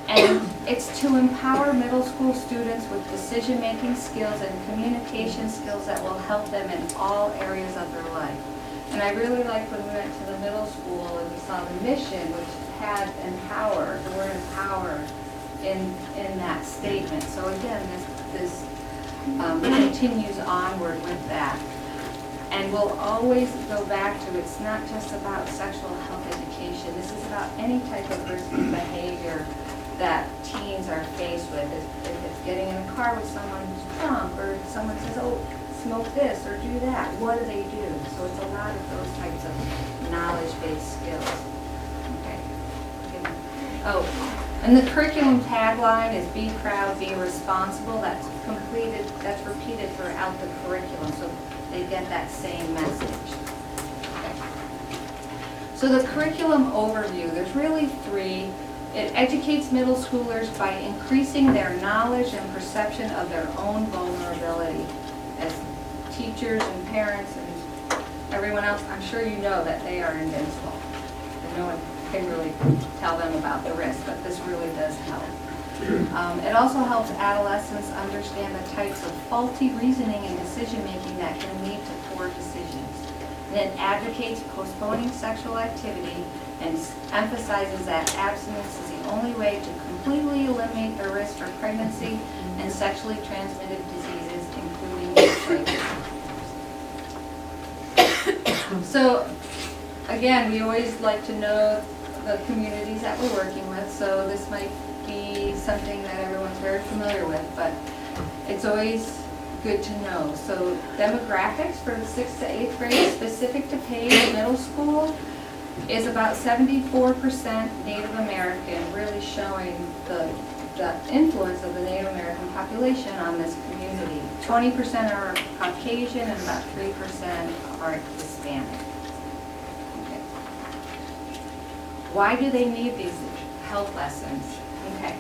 And it's to empower middle school students with decision-making skills and communication skills that will help them in all areas of their life. And I really liked when we went to the middle school and we saw the mission, which had empower, the word empower in that statement. So again, this continues onward with that. And we'll always go back to, it's not just about sexual health education. This is about any type of risky behavior that teens are faced with. If it's getting in a car with someone who's drunk, or someone says, oh, smoke this or do that, what do they do? So it's a lot of those types of knowledge-based skills. Okay. Oh, and the curriculum tagline is be proud, be responsible. That's repeated throughout the curriculum, so they get that same message. Okay. So the curriculum overview, there's really three. It educates middle schoolers by increasing their knowledge and perception of their own vulnerability. As teachers and parents and everyone else, I'm sure you know that they are invincible. And no one can really tell them about the risk, but this really does help. It also helps adolescents understand the types of faulty reasoning and decision-making that can lead to poor decisions. And it advocates postponing sexual activity and emphasizes that abstinence is the only way to completely eliminate the risk for pregnancy and sexually transmitted diseases, including HIV. So, again, we always like to know the communities that we're working with, so this might be something that everyone's very familiar with, but it's always good to know. So, demographics for the 6th to 8th grade, specific to Page Middle School, is about 74% Native American, really showing the influence of the Native American population on this community. 20% are Caucasian and about 3% are Hispanic. Okay. Why do they need these health lessons? Okay.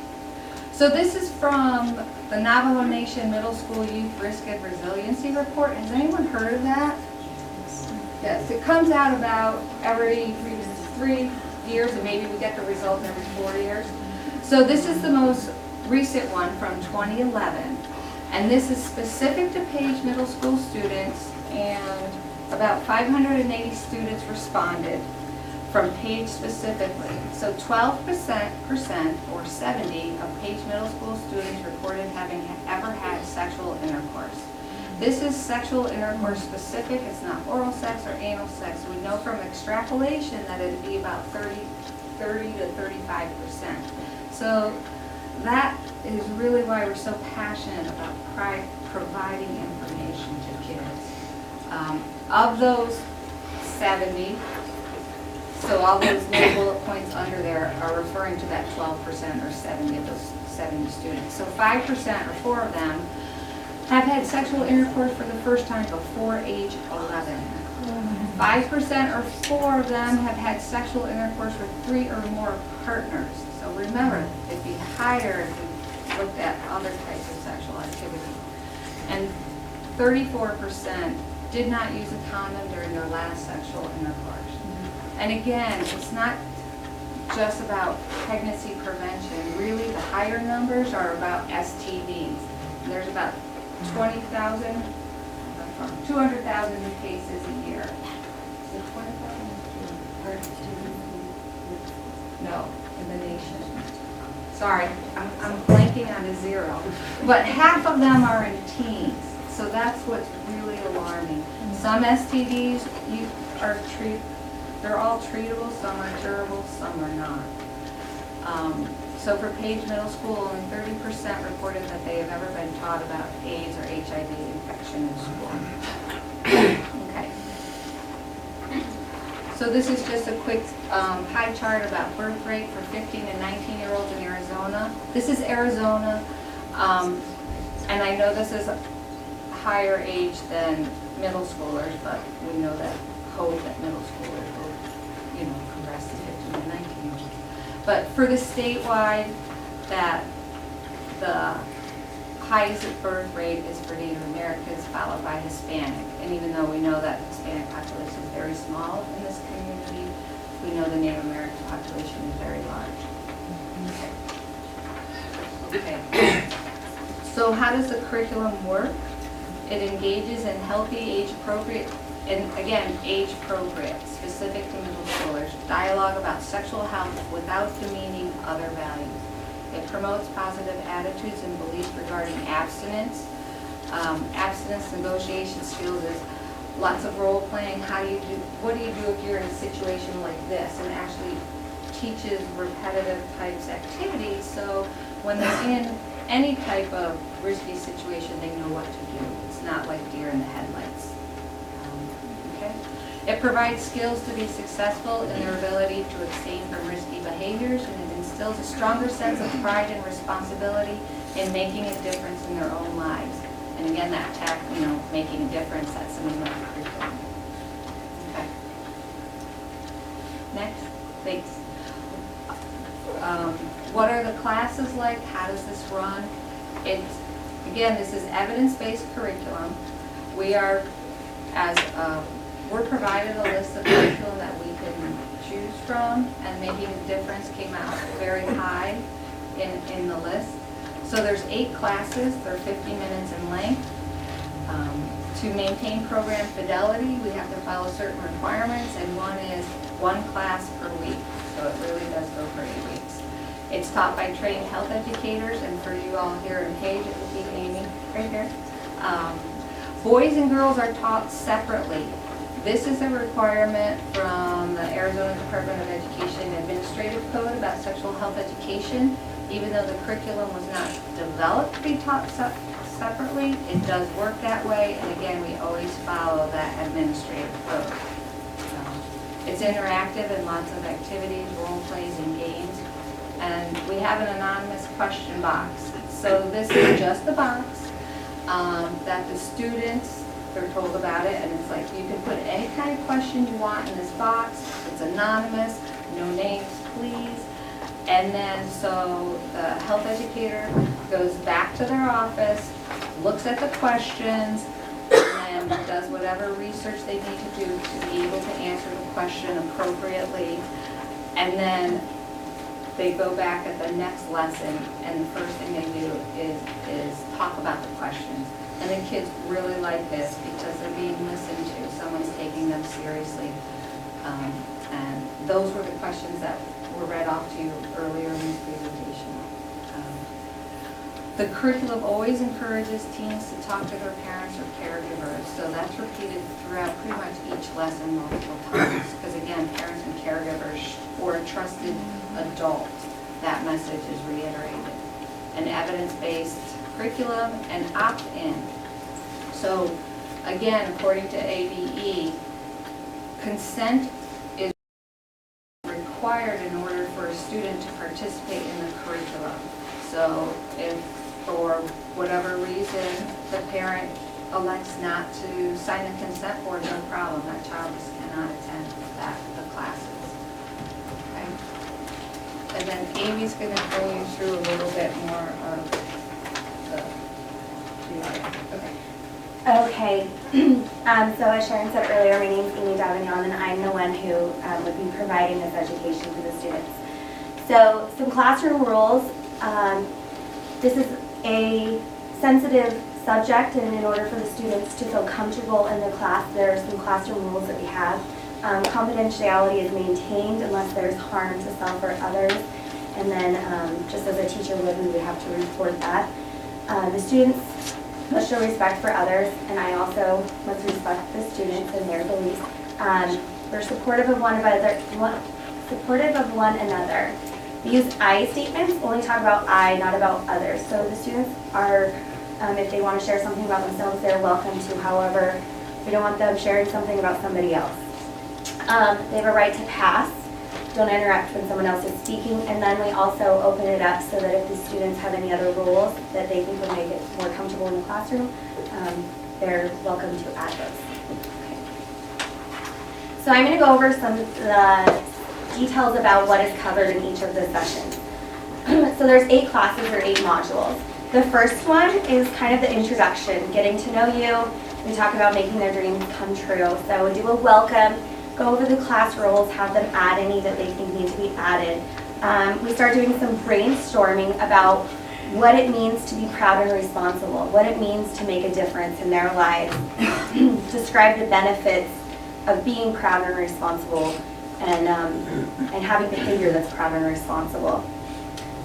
So this is from the Navajo Nation Middle School Youth Risk and Resiliency Report. Has anyone heard of that? Yes, it comes out about every 3 years, and maybe we get the results every 4 years. So this is the most recent one from 2011. And this is specific to Page Middle School students, and about 580 students responded from Page specifically. So 12% or 70 of Page Middle School students reported having ever had sexual intercourse. This is sexual intercourse specific. It's not oral sex or anal sex. We know from extrapolation that it'd be about 30 to 35%. So that is really why we're so passionate about providing information to kids. Of those 70, so all those little bullet points under there are referring to that 12% or 70 of those 70 students. So 5% or 4 of them have had sexual intercourse for the first time before age 11. 5% or 4 of them have had sexual intercourse with 3 or more partners. So remember, it'd be higher if we looked at other types of sexual activity. And 34% did not use a condom during their last sexual intercourse. And again, it's not just about pregnancy prevention. Really, the higher numbers are about STDs. There's about 200,000 new cases a year. Is it 20,000? No, in the nation. Sorry, I'm blanking on a zero. But half of them are in teens. So that's what's really alarming. Some STDs they're all treatable, some are curable, some are not. So for Page Middle School, only 30% reported that they have ever been taught about AIDS or HIV infection in school. Okay. So this is just a quick pie chart about birth rate for 15 and 19-year-olds in Arizona. This is Arizona, and I know this is higher age than middle schoolers, but we know that hope that middle schoolers will, progress to 15 and 19-year-olds. But for the statewide, that the highest birth rate is for Native Americans, followed by Hispanic. And even though we know that the Hispanic population is very small in this community, we know the Native American population is very large. Okay. So how does the curriculum work? It engages in healthy, age-appropriate, and again, age-appropriate, specific to middle schoolers, dialogue about sexual health without demeaning other values. It promotes positive attitudes and beliefs regarding abstinence. Abstinence negotiation skills is lots of role playing. What do you do if you're in a situation like this? And actually teaches repetitive types activities, so when they're in any type of risky situation, they know what to do. It's not like deer in the headlights. Okay? It provides skills to be successful in their ability to abstain from risky behaviors, and it instills a stronger sense of pride and responsibility in making a difference in their own lives. And again, that making a difference, that's the name of the curriculum. Okay. Next, thanks. What are the classes like? How does this run? Again, this is evidence-based curriculum. We're provided a list of curriculum that we can choose from, and making a difference came out very high in the list. So there's 8 classes, they're 50 minutes in length. To maintain program fidelity, we have to follow certain requirements, and one is 1 class per week. So it really does go for 8 weeks. It's taught by trained health educators, and for you all here in Page, it would be Amy right here. Boys and girls are taught separately. This is a requirement from the Arizona Department of Education Administrative Code about sexual health education. Even though the curriculum was not developed to be taught separately, it does work that way, and again, we always follow that administrative code. It's interactive and lots of activities, role plays, and games. And we have an anonymous question box. So this is just the box that the students, they're told about it, and it's like you can put any kind of question you want in this box. It's anonymous, no names, please. And then so the health educator goes back to their office, looks at the questions, and does whatever research they need to do to be able to answer the question appropriately. And then they go back at the next lesson, and the first thing they do is talk about the questions. And the kids really like this because they're being listened to. Someone's taking them seriously. And those were the questions that were read off to you earlier in this presentation. The curriculum always encourages teens to talk to their parents or caregivers, so that's repeated throughout pretty much each lesson multiple times. Because again, parents and caregivers or a trusted adult, that message is reiterated. An evidence-based curriculum and opt-in. So again, according to ABE, consent is required in order for a student to participate in the curriculum. So if for whatever reason the parent elects not to sign the consent form, no problem, that child just cannot attend the classes. Okay? And then Amy's going to bring you through a little bit more of the okay. Okay, so as Sharon said earlier, my name is Amy Davignon, and I'm the one who would be providing this education to the students. So some classroom rules. This is a sensitive subject, and in order for the students to feel comfortable in the class, there are some classroom rules that we have. Confidentiality is maintained unless there's harm to self or others, and then just as a teacher would, we would have to report that. The students must show respect for others, and I also must respect the students and their beliefs. We're supportive of one another. We use I statements, only talk about I, not about others. So the students are, if they want to share something about themselves, they're welcome to. However, we don't want them sharing something about somebody else. They have a right to pass. Don't interrupt when someone else is speaking. And then we also open it up so that if the students have any other rules that they think would make it more comfortable in the classroom, they're welcome to add those. Okay. So I'm going to go over some of the details about what is covered in each of the sessions. So there's 8 classes or 8 modules. The first one is kind of the introduction, getting to know you. We talk about making their dreams come true. So do a welcome, go over the class rules, have them add any that they think need to be added. We start doing some brainstorming about what it means to be proud and responsible, what it means to make a difference in their lives, describe the benefits of being proud and responsible, and having behavior that's proud and responsible.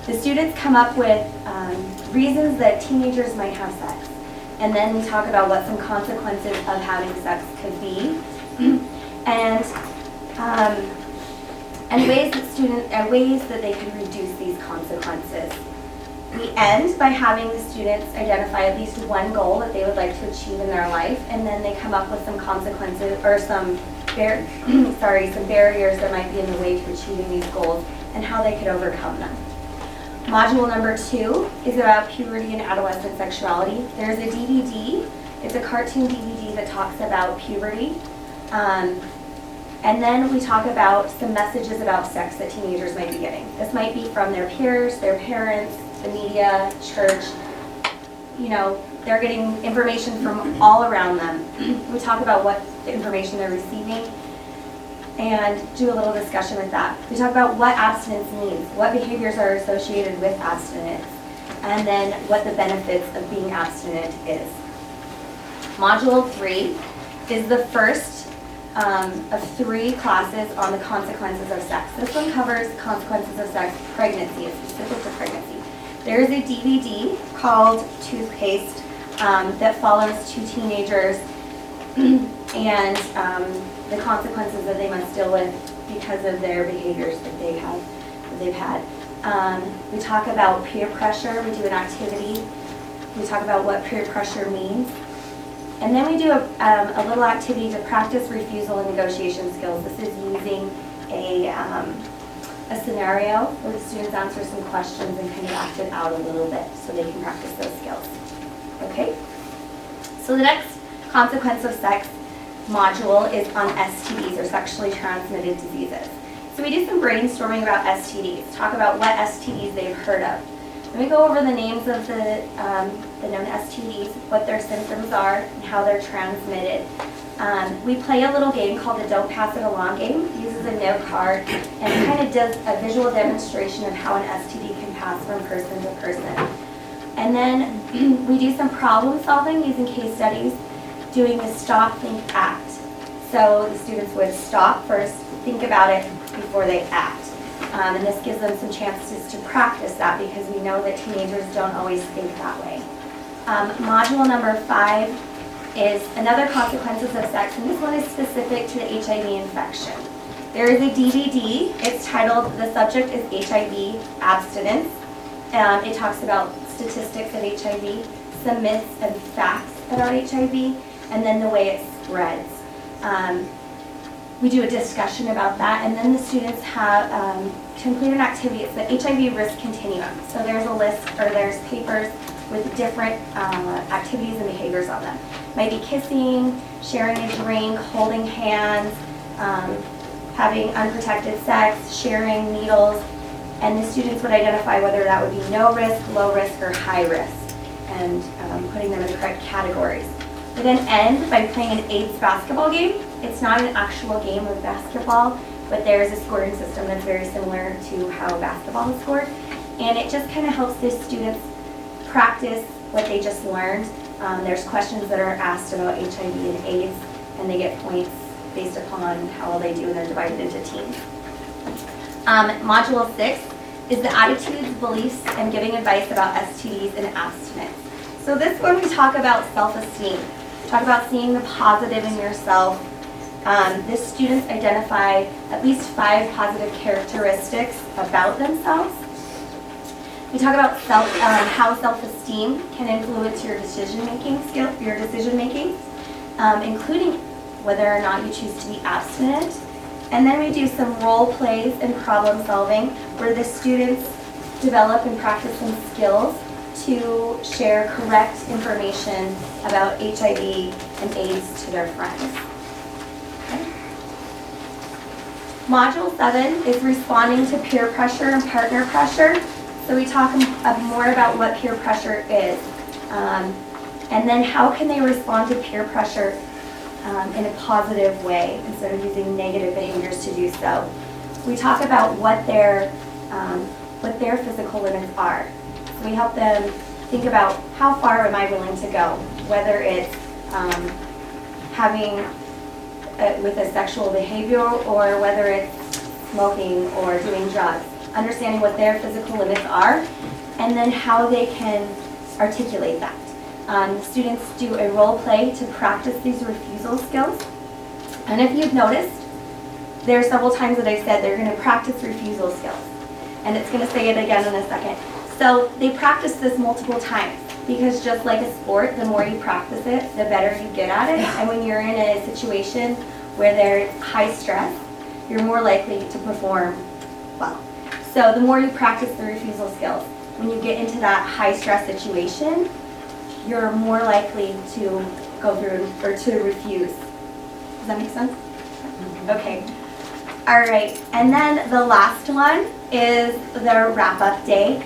The students come up with reasons that teenagers might have sex, and then we talk about what some consequences of having sex could be, and ways that they could reduce these consequences. We end by having the students identify at least one goal that they would like to achieve in their life, and then they come up with some consequences or some barriers that might be in the way to achieving these goals and how they could overcome them. Module number 2 is about puberty and adolescent sexuality. There's a DVD. It's a cartoon DVD that talks about puberty. And then we talk about some messages about sex that teenagers might be getting. This might be from their peers, their parents, the media, church. You know, they're getting information from all around them. We talk about what the information they're receiving and do a little discussion with that. We talk about what abstinence means, what behaviors are associated with abstinence, and then what the benefits of being abstinent is. Module 3 is the first of 3 classes on the consequences of sex. This one covers consequences of sex, pregnancy, it's specific to pregnancy. There is a DVD called Toothpaste that follows 2 teenagers and the consequences that they must deal with because of their behaviors that they've had. We talk about peer pressure. We do an activity. We talk about what peer pressure means. And then we do a little activity to practice refusal and negotiation skills. This is using a scenario where the students answer some questions and kind of act it out a little bit so they can practice those skills. Okay? So the next consequence of sex module is on STDs, or sexually transmitted diseases. So we do some brainstorming about STDs, talk about what STDs they've heard of. Then we go over the names of the known STDs, what their symptoms are, and how they're transmitted. We play a little game called the Don't Pass It Along game. It uses a note card and it kind of does a visual demonstration of how an STD can pass from person to person. And then we do some problem solving using case studies, doing the stop, think, act. So the students would stop first, think about it before they act. And this gives them some chances to practice that because we know that teenagers don't always think that way. Module number 5 is another consequences of sex, and this one is specific to the HIV infection. There is a DVD. It's titled, the subject is HIV abstinence. It talks about statistics of HIV, some myths and facts about HIV, and then the way it spreads. We do a discussion about that, and then the students have complete an activity. It's the HIV risk continuum. So there's a list, or there's papers with different activities and behaviors on them. Might be kissing, sharing a drink, holding hands, having unprotected sex, sharing needles, and the students would identify whether that would be no risk, low risk, or high risk, and putting them in the correct categories. We then end by playing an AIDS basketball game. It's not an actual game of basketball, but there's a scoring system that's very similar to how basketball is scored, and it just kind of helps the students practice what they just learned. There's questions that are asked about HIV and AIDS, and they get points based upon how well they do, and they're divided into teams. Module 6 is the attitudes, beliefs, and giving advice about STDs and abstinence. So this one we talk about self-esteem. Talk about seeing the positive in yourself. This students identify at least 5 positive characteristics about themselves. We talk about how self-esteem can influence your decision-making skill, including whether or not you choose to be abstinent. And then we do some role plays and problem solving where the students develop and practice some skills to share correct information about HIV and AIDS to their friends. Okay. Module 7 is responding to peer pressure and partner pressure. So we talk more about what peer pressure is, and then how can they respond to peer pressure in a positive way instead of using negative behaviors to do so. We talk about what their physical limits are. So we help them think about how far am I willing to go, whether it's having with a sexual behavior or whether it's smoking or doing drugs. Understanding what their physical limits are, and then how they can articulate that. The students do a role play to practice these refusal skills. And if you've noticed, there are several times that I said they're going to practice refusal skills. And it's going to say it again in a second. So they practice this multiple times, because just like a sport, the more you practice it, the better you get at it. And when you're in a situation where there's high stress, you're more likely to perform well. So the more you practice the refusal skills, when you get into that high stress situation, you're more likely to go through or to refuse. Does that make sense? Okay. All right. And then the last one is the wrap-up day.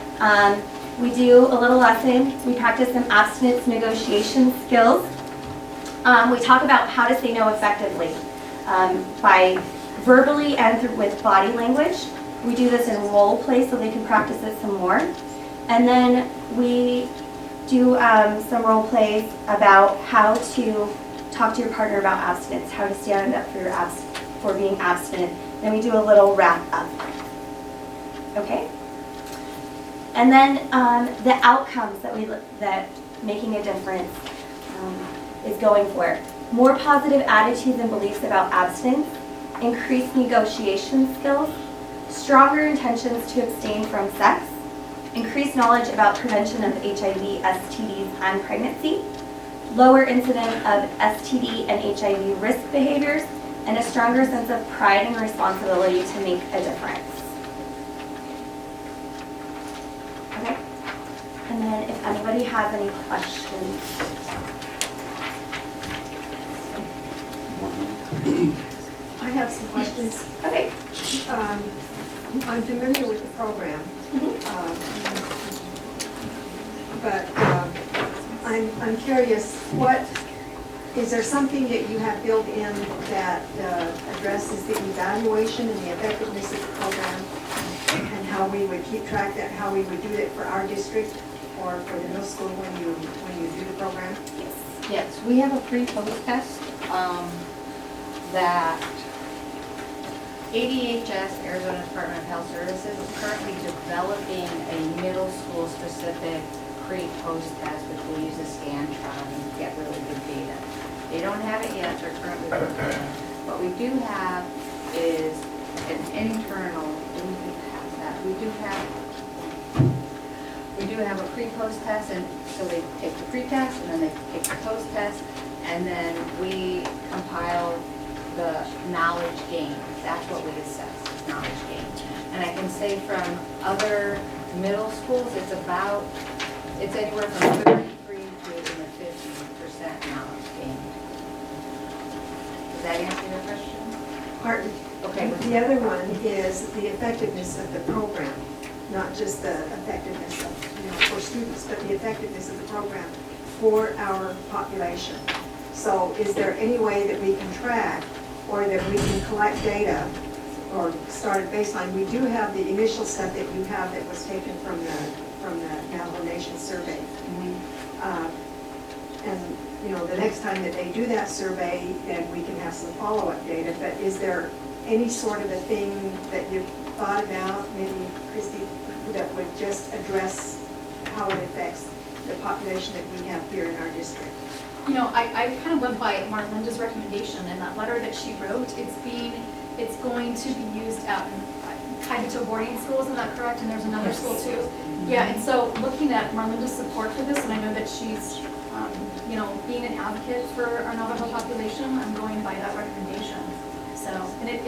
We do a little lesson. We practice some abstinence negotiation skills. We talk about how to say no effectively by verbally and with body language. We do this in role play so they can practice it some more. And then we do some role plays about how to talk to your partner about abstinence, how to stand up for being abstinent. Then we do a little wrap up. Okay? And then the outcomes that making a difference is going for. More positive attitudes and beliefs about abstinence, increased negotiation skills, stronger intentions to abstain from sex, increased knowledge about prevention of HIV, STDs, and pregnancy, lower incidence of STD and HIV risk behaviors, and a stronger sense of pride and responsibility to make a difference. Okay? And then if anybody has any questions. I have some questions. Okay. I'm familiar with the program, but I'm curious, Is there something that you have built in that addresses the evaluation and the effectiveness of the program? And how we would keep track that, how we would do it for our district or for the middle school when you do the program? Yes, we have a pre-post test that ADHS, Arizona Department of Health Services, is currently developing a middle school specific pre-post test, which will use a Scantron and get really good data. They don't have it yet, they're currently working on it. What we do have is an internal, we do have a pre-post test, and so they take the pre-test and then they take the post-test, and then we compile the knowledge gain. That's what we assess, is knowledge gain. And I can say from other middle schools, it's anywhere from 33 to 50% knowledge gain. Does that answer your question? Pardon? Okay. The other one is the effectiveness of the program, not just the effectiveness of, for students, but the effectiveness of the program for our population. So is there any way that we can track or that we can collect data or start at baseline? We do have the initial stuff that you have that was taken from the Navajo Nation survey. And the next time that they do that survey, then we can have some follow-up data. But is there any sort of a thing that you've thought about, maybe Christy, that would just address how it affects the population that we have here in our district? I kind of went by Marlinda's recommendation in that letter that she wrote. It's going to be used at kind of to boarding schools, is that correct? And there's another school too. Yeah, and so looking at Marlinda's support for this, and I know that she's, being an advocate for our Navajo population, I'm going by that recommendation. So, and it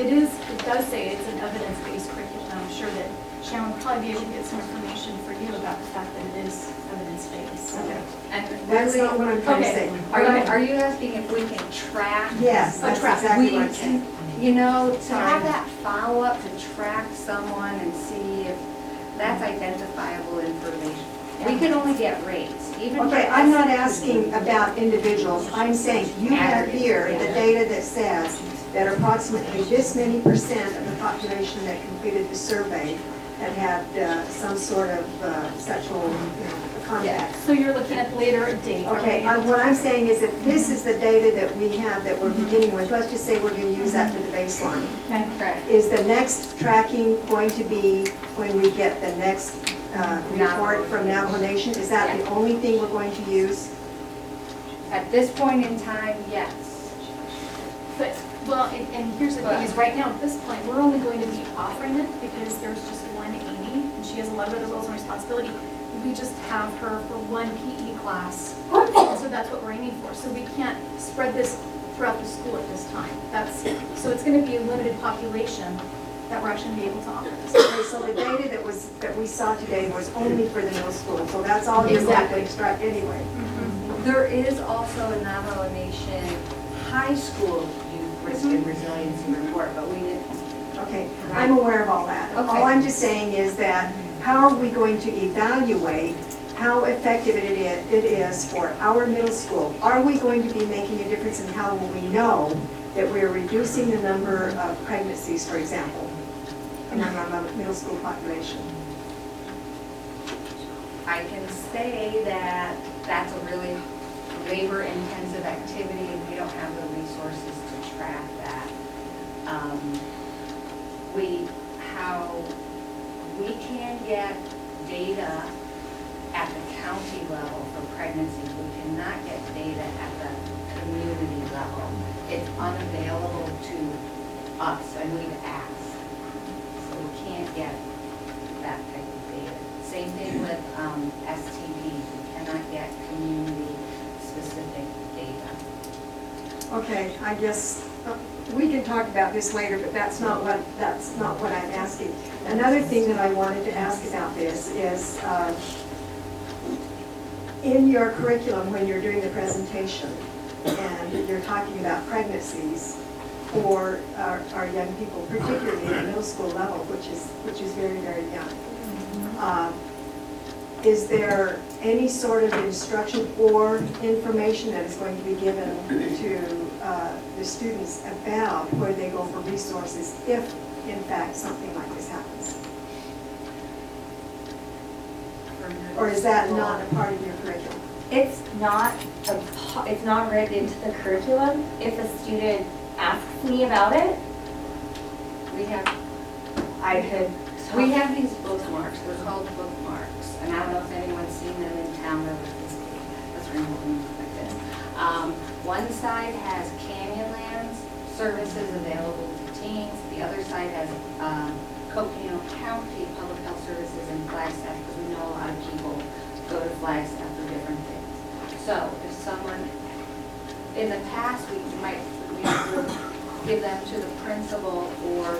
does say it's an evidence-based curriculum. I'm sure that Sharon will probably be able to get some information for you about the fact that it is evidence-based. Okay. And That's not what I'm trying to say. Are you asking if we can track? Yes, that's exactly what I'm saying. To have that follow-up, to track someone and see if that's identifiable information. We can only get rates. Okay, I'm not asking about individuals. I'm saying you have here the data that says that approximately this many percent of the population that completed the survey that had some sort of sexual contact. So you're looking at later date. Okay, what I'm saying is that this is the data that we have that we're beginning with. Let's just say we're going to use that for the baseline. Okay, correct. Is the next tracking going to be when we get the next report from Navajo Nation? Is that the only thing we're going to use? At this point in time, yes. But, well, and here's the thing is right now at this point, we're only going to be offering it because there's just one Amy and she has a lot of other roles and responsibility. We just have her for one PE class. So that's what we're aiming for. So we can't spread this throughout the school at this time. So it's going to be a limited population that we're actually going to be able to offer this. Okay, so the data that we saw today was only for the middle school, so that's all you're going to extract anyway. There is also a Navajo Nation high school youth risk and resiliency report, but we didn't. Okay, I'm aware of all that. Okay. All I'm just saying is that how are we going to evaluate how effective it is for our middle school? Are we going to be making a difference, and how will we know that we're reducing the number of pregnancies, for example, among our middle school population? I can say that that's a really labor-intensive activity, and we don't have the resources to track that. How we can get data at the county level for pregnancies, we cannot get data at the community level. It's unavailable to us, and we've asked. So we can't get that type of data. Same thing with STDs. We cannot get community-specific data. Okay, I guess we can talk about this later, but that's not what I'm asking. Another thing that I wanted to ask about this is in your curriculum when you're doing the presentation and you're talking about pregnancies for our young people, particularly at the middle school level, which is very, very young. Is there any sort of instruction or information that is going to be given to the students about where they go for resources if, in fact, something like this happens? Or is that not a part of your curriculum? It's not it's not written into the curriculum. If a student asks me about it, We have these bookmarks, they're called bookmarks, and I don't know if anyone's seen them in town, but let's remove them like this. One side has Canyonlands services available to teens, the other side has Coconino County Public Health Services and Flagstaff, because we know a lot of people go to Flagstaff for different things. So if someone, in the past, we would give them to the principal or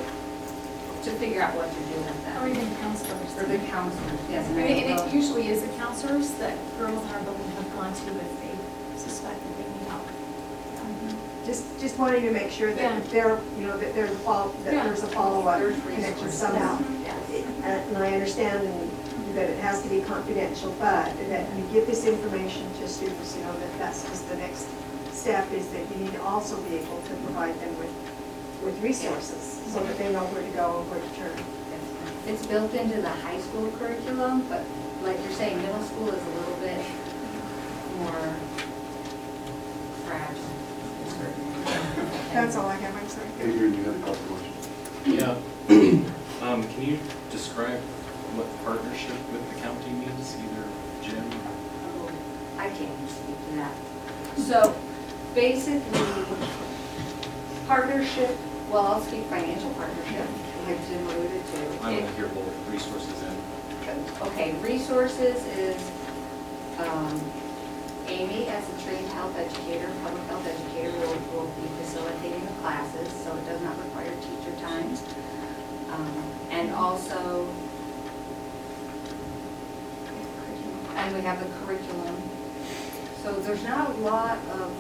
to figure out what to do with them. Or even counselors. Or the counselors, yes. And it usually is the counselors that girls in our building have gone to if they suspect that they need help. Just wanting to make sure that there, that there's a follow-up connection somehow. And I understand that it has to be confidential, but that you give this information to students, that's just the next step, is that you need to also be able to provide them with resources so that they know where to go and where to turn. It's built into the high school curriculum, but like you're saying, middle school is a little bit more fragile. That's all I have, I'm sorry. Adrian, you had a couple questions. Yeah. Can you describe what partnership with the county means, either Jim? I can't even speak to that. So basically, partnership, well, I'll speak financial partnership, like Jim alluded to. I want to hear both resources and. Okay, resources is Amy, as a trained health educator, public health educator, will be facilitating the classes, so it does not require teacher time. And also, and we have the curriculum. So there's not a lot of,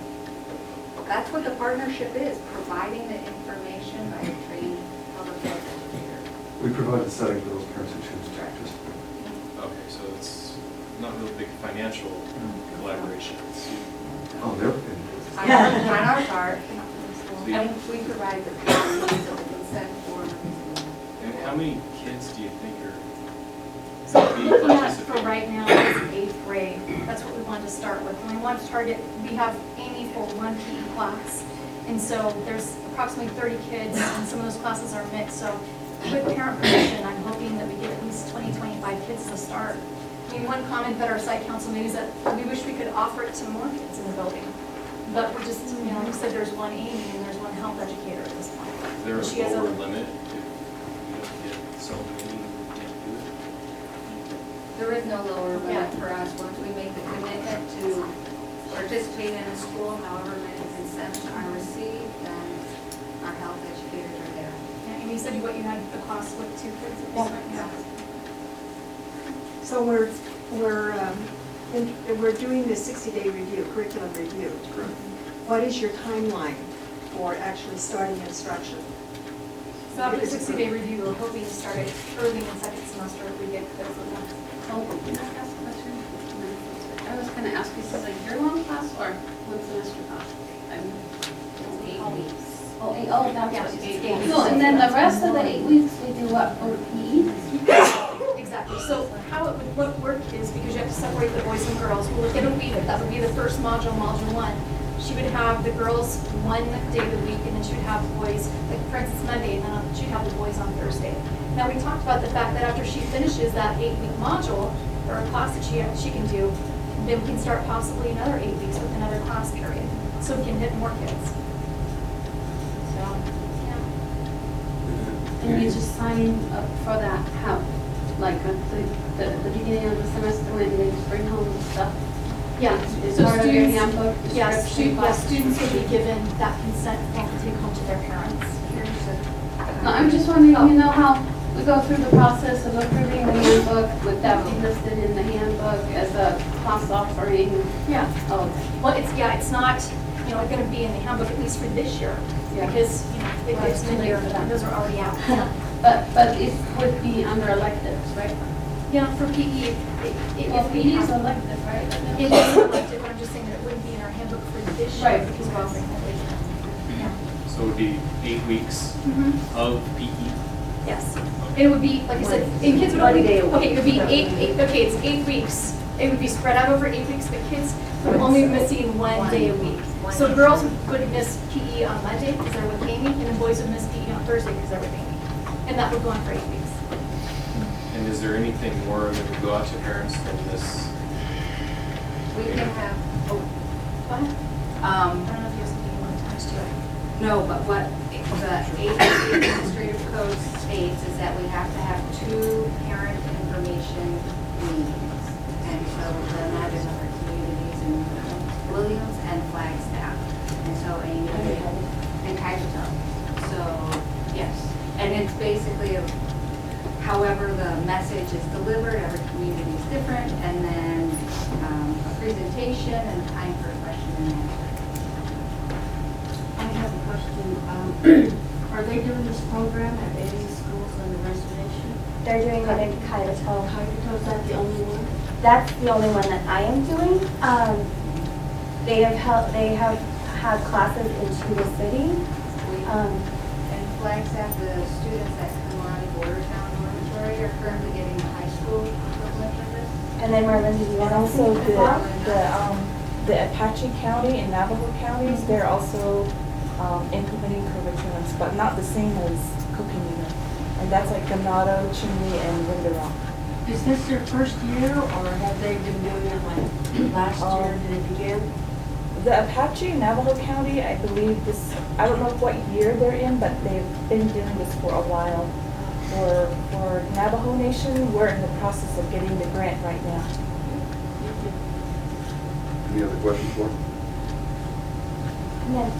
that's what the partnership is, providing the information by a trained public health educator. We provide the setting for those parents who choose to. Okay, so it's not really big financial collaboration. On their On our part, and we provide the consent form. And how many kids do you think are So looking at for right now is 8th grade. That's what we wanted to start with. And we want to target, we have Amy for 1 PE class. And so there's approximately 30 kids, and some of those classes are mixed. So with parent permission, I'm hoping that we get at least 20, 25 kids to start. I mean, one comment that our site council made is that we wish we could offer it to more kids in the building. But we're just, like you said, there's one Amy and there's one health educator at this point. Is there She has a lower limit if you don't get so many, you can't do it? There is no lower limit for us. Once we make the commitment to participate in a school, however many consents are received, then our health educators are there. Yeah, and you said what you had the class with 2 kids at this point. Yeah. So we're doing this 60-day review, curriculum review. What is your timeline for actually starting instruction? So after the 60-day review, we're hoping to start it early in the second semester if we get clear for that. Oh, can I ask a question? I was going to ask you, is this a year-long class or 1 semester class? 8 weeks. Oh, that's Yeah, what it's 8 8 weeks. weeks. So, and then the rest of the 8 weeks, we do what, OT? Exactly. So how it would work is, because you have to separate the boys and girls, we'll look at a week. That would be the first module, module 1. She would have the girls 1 day of the week, and then she would have the boys, like for instance Monday, and then she'd have the boys on Thursday. Now we talked about the fact that after she finishes that 8-week module, or a class that she can do, then we can start possibly another 8 weeks with another class period, so we can hit more kids. So, yeah. And you just sign up for that, how, like at the beginning of the semester when they just bring home the stuff? Yeah. Is So part of your students- handbook Yes, description? students will be given that consent form to take home to their parents. No, I'm just wondering, how we go through the process of approving the handbook, would that be listed in the handbook as a class offering? Yeah. Oh, Well, it's not, going to be in the handbook, at least for this year, Yeah. because, it's mid-year, those are already out. but it would be under electives, right? Yeah, for PE, Well, PE is elective, right? it is elective, but I'm just saying that it wouldn't be in our handbook for this year Right. because we're offering that week. Yeah. So it would be 8 weeks of E? PE? Yes. And it would be, like I said, and kids would only, okay, it would be okay, it's 8 weeks. It would be spread out over 8 weeks, but kids would only be missing 1 day a week. So girls would miss PE on Monday because they're with Amy, and then boys would miss PE on Thursday because they're with Amy. And that would go on for 8 weeks. And is there anything more that would go out to parents than this? We can have, What? I don't know if you have something you want to attach to it. no, but what the ACC administrative code states is that we have to have 2 parent information meetings. And so then that is our communities in Williams and Flagstaff. And so Amy and Kaiserville. So, yes. And it's basically however the message is delivered, every community is different, and then a presentation and time for question and answer. I have a question. Are they doing this program at any schools on the reservation? They're doing it in Kaiserville. Kaiserville, is that the only one? That's the only one that I am doing. They have had classes in Tuba City. In Flagstaff, the students that come on Bordertown Dormitory are currently getting the high school equivalent of this. And then Marlene, did you want to Also, say the Apache County and Navajo counties, they're also implementing curriculums, but not the same as Coconino. And that's like Ganado, Chinle, and Window Rock. Is this their first year, or have they been doing it like last year that it began? The Apache and Navajo County, I believe this, I don't know what year they're in, but they've been doing this for a while. For Navajo Nation, we're in the process of getting the grant right now. Any other questions for him? No.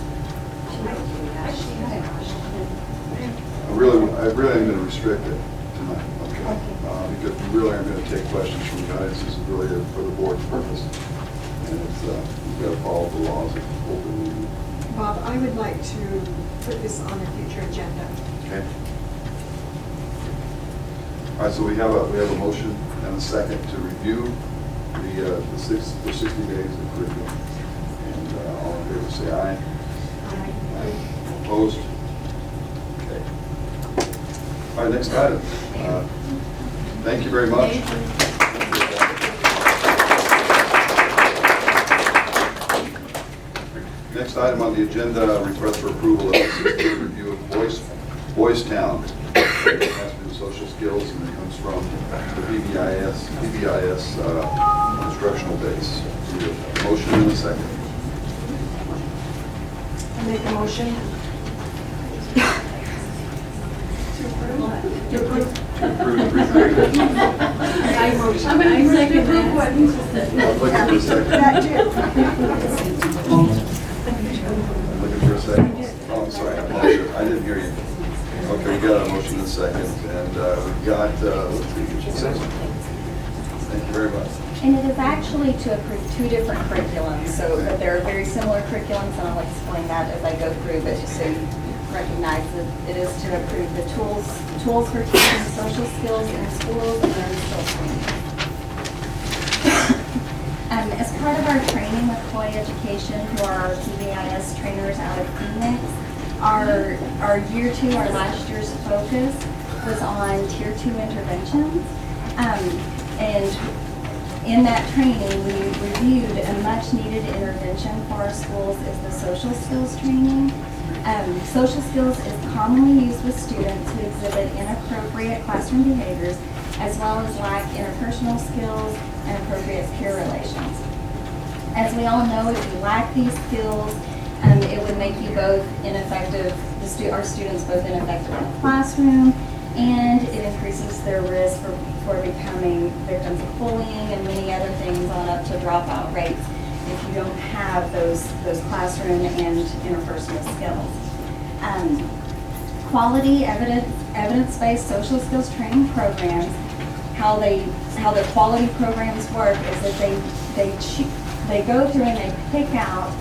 I really am going to restrict it tonight, okay? Because we really aren't going to take questions from the guys. This is really for the board's purpose. And it's, we've got to follow the laws of open meeting. Bob, I would like to put this on a future agenda. Okay. All right, so we have a motion and a second to review the 60 days of curriculum. And all in favor say aye. Aye. Opposed? Okay. All right, next item. Thank you very much. Next item on the agenda, request for approval of the 6-day review of Boys Town. It has to do with social skills, and it comes from the PBIS instructional base. So we have a motion and a second. I make a motion. I'm second what he just said. I'm looking for a second. That too. I'm looking for a second. Oh, I'm sorry, I apologize. I didn't hear you. Okay, we got a motion and a second, and we've got, let's see, thank you very much. And it is actually to approve 2 different curriculums, so that they're very similar curriculums, and I'll explain that as I go through, but just so you recognize that it is to approve the tools for teaching social skills in schools and learning skills training. As part of our training with Hawaii Education, who are our PBIS trainers out of Phoenix, our year 2, our last year's focus was on tier 2 interventions. And in that training, we reviewed a much needed intervention for our schools is the social skills training. Social skills is commonly used with students who exhibit inappropriate classroom behaviors, as well as lack interpersonal skills and appropriate peer relations. As we all know, if you lack these skills, it would make you both ineffective, our students both ineffective in the classroom, and it increases their risk for becoming victims of bullying and many other things on up to dropout rates if you don't have those classroom and interpersonal skills. Quality evidence-based social skills training programs, how the quality programs work is that they go through and they pick out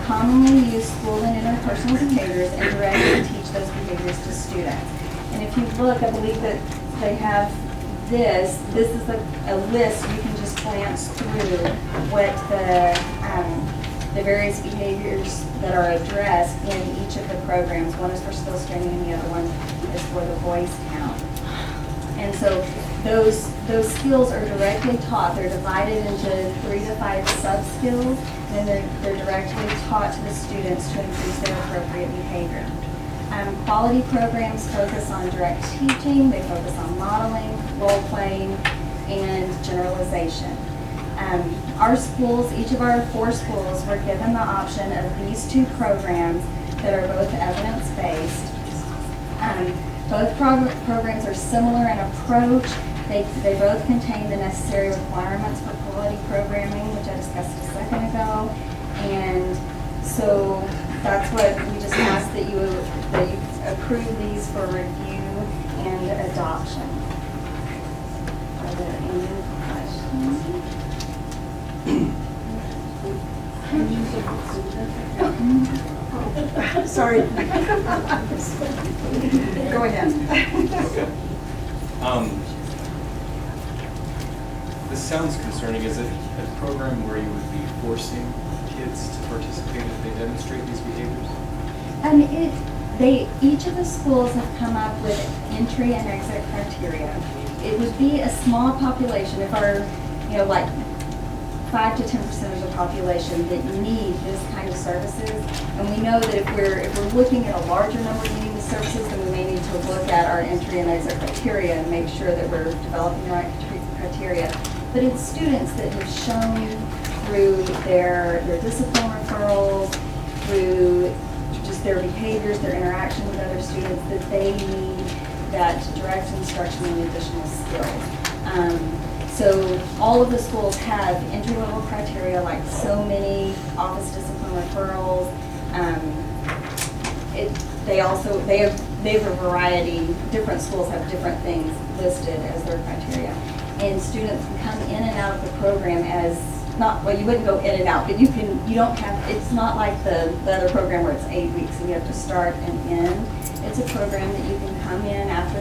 commonly used school and interpersonal behaviors and directly teach those behaviors to students. And if you look, I believe that they have this is a list. You can just glance through what the various behaviors that are addressed in each of the programs. One is for skills training and the other one is for the voice count. And so those skills are directly taught. They're divided into 3 to 5 sub-skills, and then they're directly taught to the students to increase their appropriate behavior. Quality programs focus on direct teaching, they focus on modeling, role-playing, and generalization. Our schools, each of our 4 schools, were given the option of these 2 programs that are both evidence-based. Both programs are similar in approach. They both contain the necessary requirements for quality programming, which I discussed a second ago. And so that's what we just ask that you approve these for review and adoption. Are there any questions? Sorry. Go ahead. Okay. This sounds concerning. Is it a program where you would be forcing kids to participate if they demonstrate these behaviors? Each of the schools have come up with entry and exit criteria. It would be a small population if our, like 5 to 10% of the population that need this kind of services. And we know that if we're looking at a larger number needing the services, then we may need to look at our entry and exit criteria and make sure that we're developing the right criteria. But it's students that have shown through their discipline referrals, through just their behaviors, their interaction with other students, that they need that direct instruction and additional skills. So all of the schools have entry-level criteria, like so many office discipline referrals. They have a variety. Different schools have different things listed as their criteria, and students can come in and out of the program as you wouldn't go in and out, but it's not like the other program where it's 8 weeks and you have to start and end. It's a program that you can come in after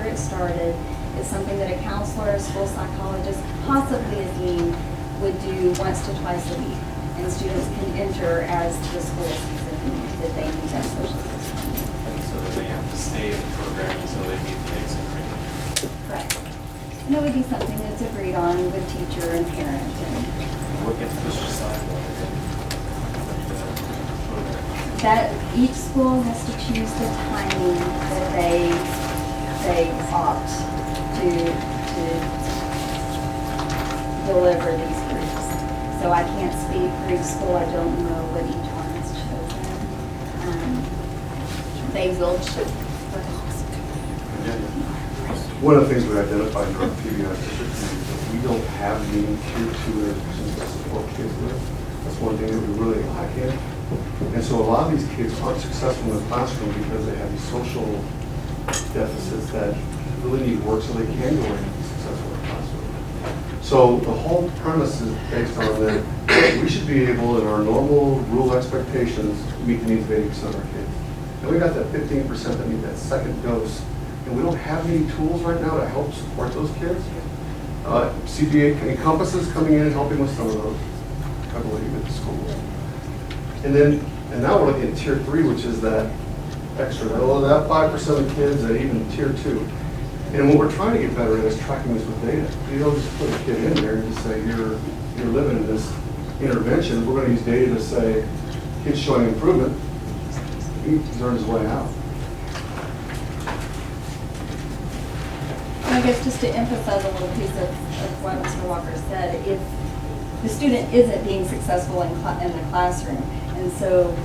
it started. It's something that a counselor, a school psychologist, possibly a dean would do once to twice a week. And students can enter as the school that they need that social system. And so that they have to stay in the program until they meet the exit criteria. Correct. And it would be something that's agreed on with teacher and parent. What gets pushed aside while they're in that each school has to choose the timing that they opt to deliver these groups. So I can't speak for each school. I don't know what each one has chosen. They will choose. One of the things we identified in our PBI district is that we don't have any tier 2 interventions to support kids with. That's one thing that we really lack in. And so a lot of these kids aren't successful in the classroom because they have these social deficits that really need work so they can go in and be successful in the classroom. So the whole premise is based on that we should be able, in our normal rule expectations, meet the needs of 80% of our kids. And we got that 15% that need that second dose. And we don't have any tools right now to help support those kids. CBA Encompass is coming in and helping with some of those, I believe, at the schools. And now we're looking at tier 3, which is that extra, that 5% of kids that even tier 2. And what we're trying to get better at is tracking this with data. You don't just put a kid in there and just say, you're living in this intervention. We're going to use data to say, kid's showing improvement, he's earned his way out. I guess just to emphasize a little piece of what Mr. Walker said, if the student isn't being successful in the classroom, and so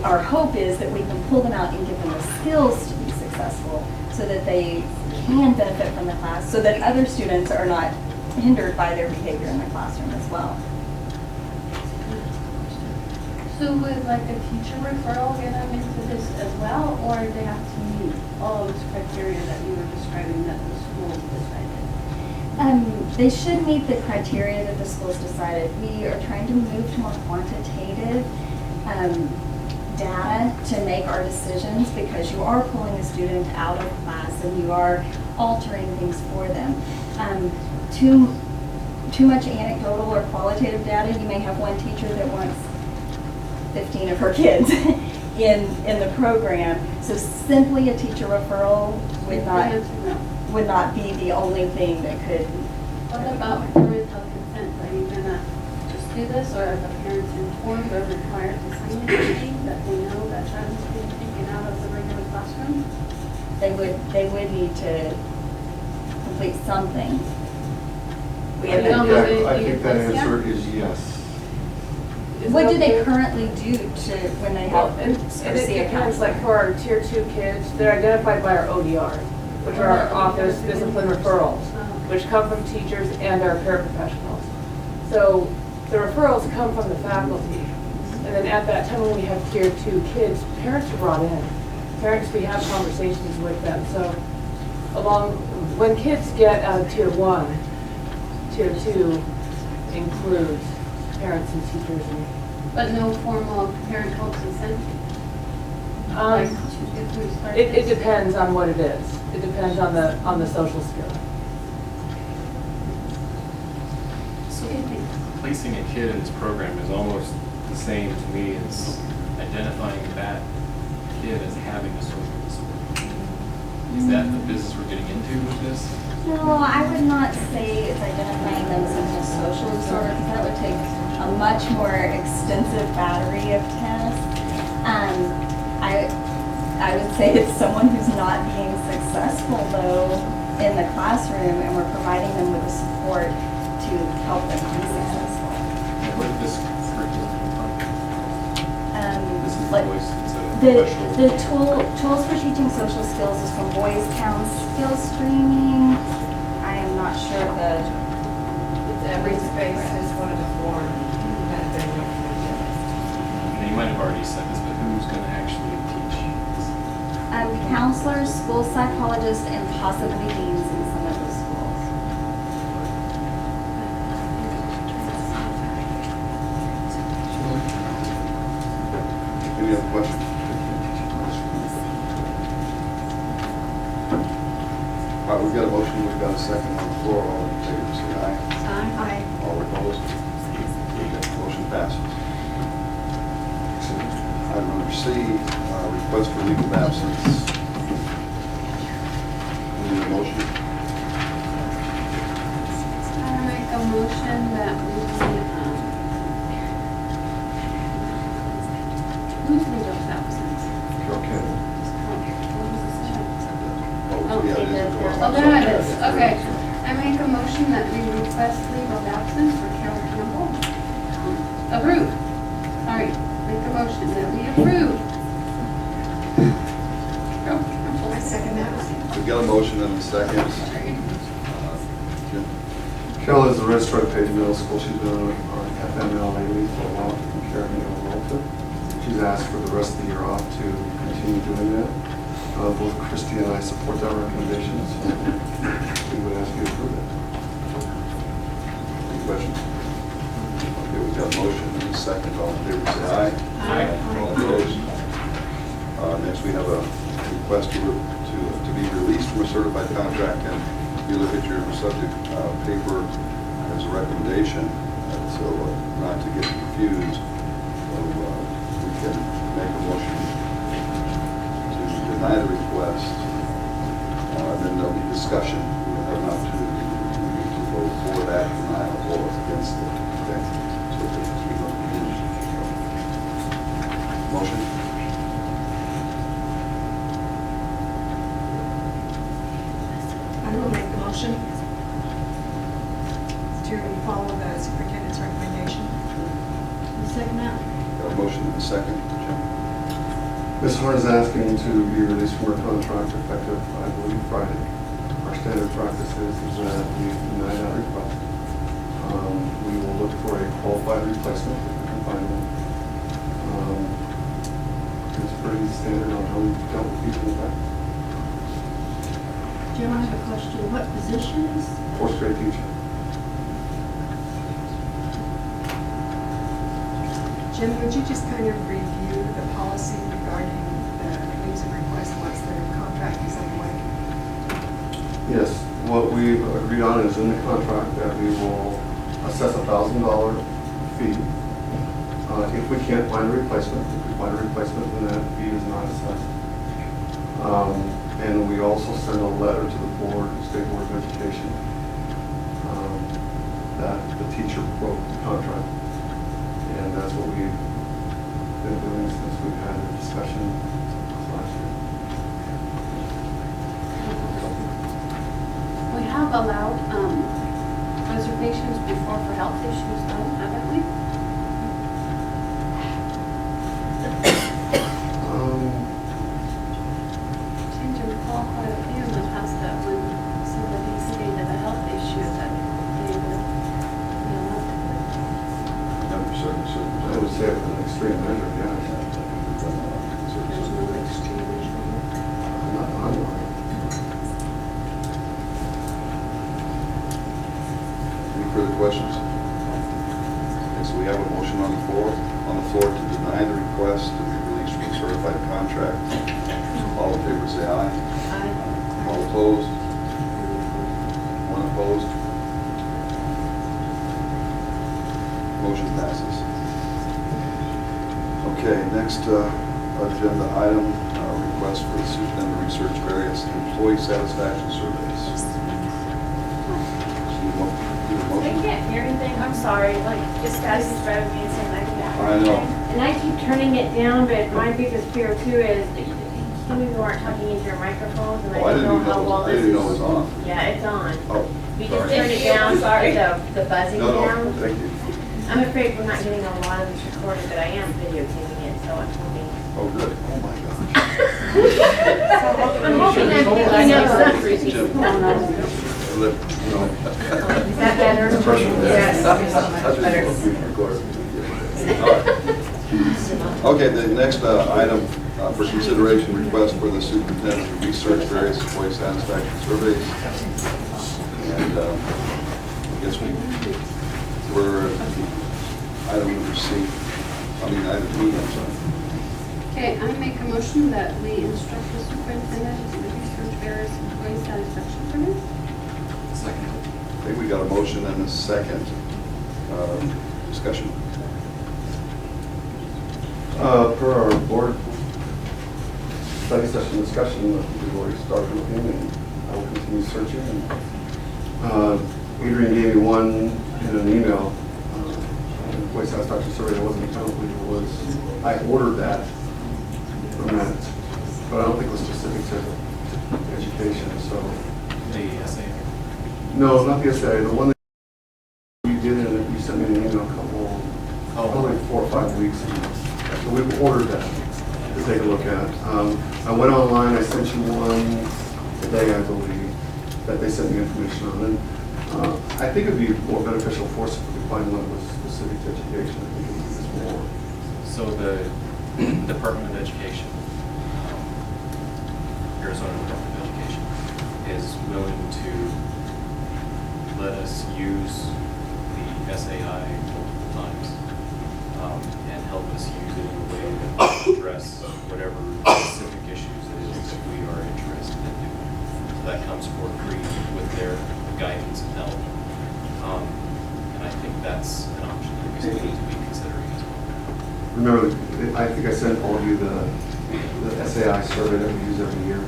our hope is that we can pull them out and give them the skills to be successful so that they can benefit from the class, so that other students are not hindered by their behavior in the classroom as well. So would like a teacher referral get them into this as well, or do they have to meet all those criteria that you were describing that the school decided? They should meet the criteria that the schools decided. We are trying to move to more quantitative data to make our decisions, because you are pulling a student out of class and you are altering things for them. Too much anecdotal or qualitative data, you may have one teacher that wants 15 of her kids in the program. So simply a teacher referral would not be the only thing that could. What about parental consent? Are you gonna just do this, or are the parents informed or required to sign anything that they know that child is being taken out of the regular classroom? They would need to complete something. I think that answer is yes. What do they currently do to when they have And it depends, like for our tier 2 kids, they're identified by our ODRs, which are our office discipline referrals, which come from teachers and our paraprofessionals. So the referrals come from the faculty. And then at that time when we have tier 2 kids, parents are brought in. Parents, we have conversations with them. So when kids get out of tier 1, tier 2 includes parents and teachers. But no formal parental consent? It depends on what it is. It depends on the social skill. So placing a kid in this program is almost the same to me as identifying that kid as having a social disorder. Is that the business we're getting into with this? No, I would not say it's identifying them as a social disorder, because that would take a much more extensive battery of tests. I would say it's someone who's not being successful, though, in the classroom, and we're providing them with the support to help them be successful. Where did this curriculum come from? This is Like, voice, it's a the tools for teaching social skills is from Boys Town Skills Streaming. I am not sure of the. It's every space is one of the forms. And you might have already said this, but who's going to actually teach this? Counselors, school psychologists, and possibly deans in some of the schools. Any other questions? All right, we've got a motion, we've got a second on the floor. All in favor, say aye. Aye. All opposed? Motion passes. Item number C, request for leave of absence. We need a motion. I make a motion that we, who's leave of absence? Okay. Oh, there it is, okay. I make a motion that we request leave of absence for Carol Campbell. Approve. Sorry, make a motion that we approve. I second that. We've got a motion and a second. Jim? Carol is the registrar at Page Middle School. She's been on FML lately for a while, taking care of me on Walter. She's asked for the rest of the year off to continue doing that. Both Christy and I support that recommendation, so we would ask you to approve it. Any questions? Okay, we've got a motion and a second. All in favor, say aye. Aye. All opposed? Next, we have a request to be released from a certified contract, and if you look at your subject paper as a recommendation, so not to get confused, so we can make a motion to deny the request, then there'll be discussion. We will have an opportunity to vote for that denial or against it. Okay? So we will begin. Motion? I will make the motion to follow the superintendent's recommendation. Second that. Got a motion and a second. Jim? Ms. Hart is asking to be released from her contract effective, I believe, Friday. Our standard practice is that we deny that request. We will look for a qualified replacement if we can find one. It's pretty standard on how we dealt with people in that. Jim, I have a question. What position is? Fourth grade teacher. Jim, would you just kind of review the policy regarding the leaves of request once the contract is underway? agreed on, is in the contract, that we will assess $1,000 fee. If we can't find a replacement, if we find a replacement, then that fee is not assessed. And we also send a letter to the board, State Board of Education, that the teacher broke the contract. And that's what we've been doing since we've had a discussion last year. We have allowed reservations before for health issues, though, haven't we? Seem to recall quite a few in the past that when somebody stated a health issue that they would be allowed to. Under certain I circumstances. would say with an extreme measure, yeah. There's no extreme issue. Not online. Any further questions? Okay, so we have a motion on the floor to deny the request to be released from the certified contract. All in favor say aye. Aye. All opposed? One opposed? Motion passes. Okay, next agenda item, request for the superintendent to research various employee satisfaction surveys. Need a I motion? can't hear anything, I'm sorry, like, this guy's driving me insane, I can't. I know. And I keep turning it down, but my biggest fear too is that some of you aren't talking into your microphones, and Oh, I don't know how well I this didn't know it is. was on. Yeah, it's on. Oh, You sorry. just turn it down, Sorry. The buzzing No, down. no, thank you. I'm afraid we're not getting a lot of this recorded, but I am videotaping it, so I'm hoping. Oh, good. Oh, my gosh. I'm hoping I'm picking up No. Is that better? Yes. Okay, the next item for consideration, request for the superintendent to research various employee satisfaction surveys. And I guess we're item number C, item E, I'm sorry. Okay, I make a motion that we instruct the superintendent to research various employee satisfaction surveys. Second. I think we got a motion and a second. Discussion. Per our board study session discussion, we've already started looking, and I will continue searching. Adrian gave me one in an email, employee satisfaction survey that wasn't accountable, it was, I ordered that from that, but I don't think it was specific to education, so. The essay. No, not the essay, the one that you did, and you sent me an email a couple, probably 4 or 5 weeks ago. So we've ordered that to take a look at. I went online, I sent you one today, I believe, that they sent me information on. And I think it'd be more beneficial for us if we find one that was specific to education. I think it would be more. So the Department of Education, Arizona Department of Education, is willing to let us use the SAI multiple times and help us use it in a way that will address whatever specific issues it is that we are interested in doing. So that comes for free with their guidance and help. And I think that's an option that we still need to be considering as well. Remember, I think I sent all of you the SAI survey that we use every year.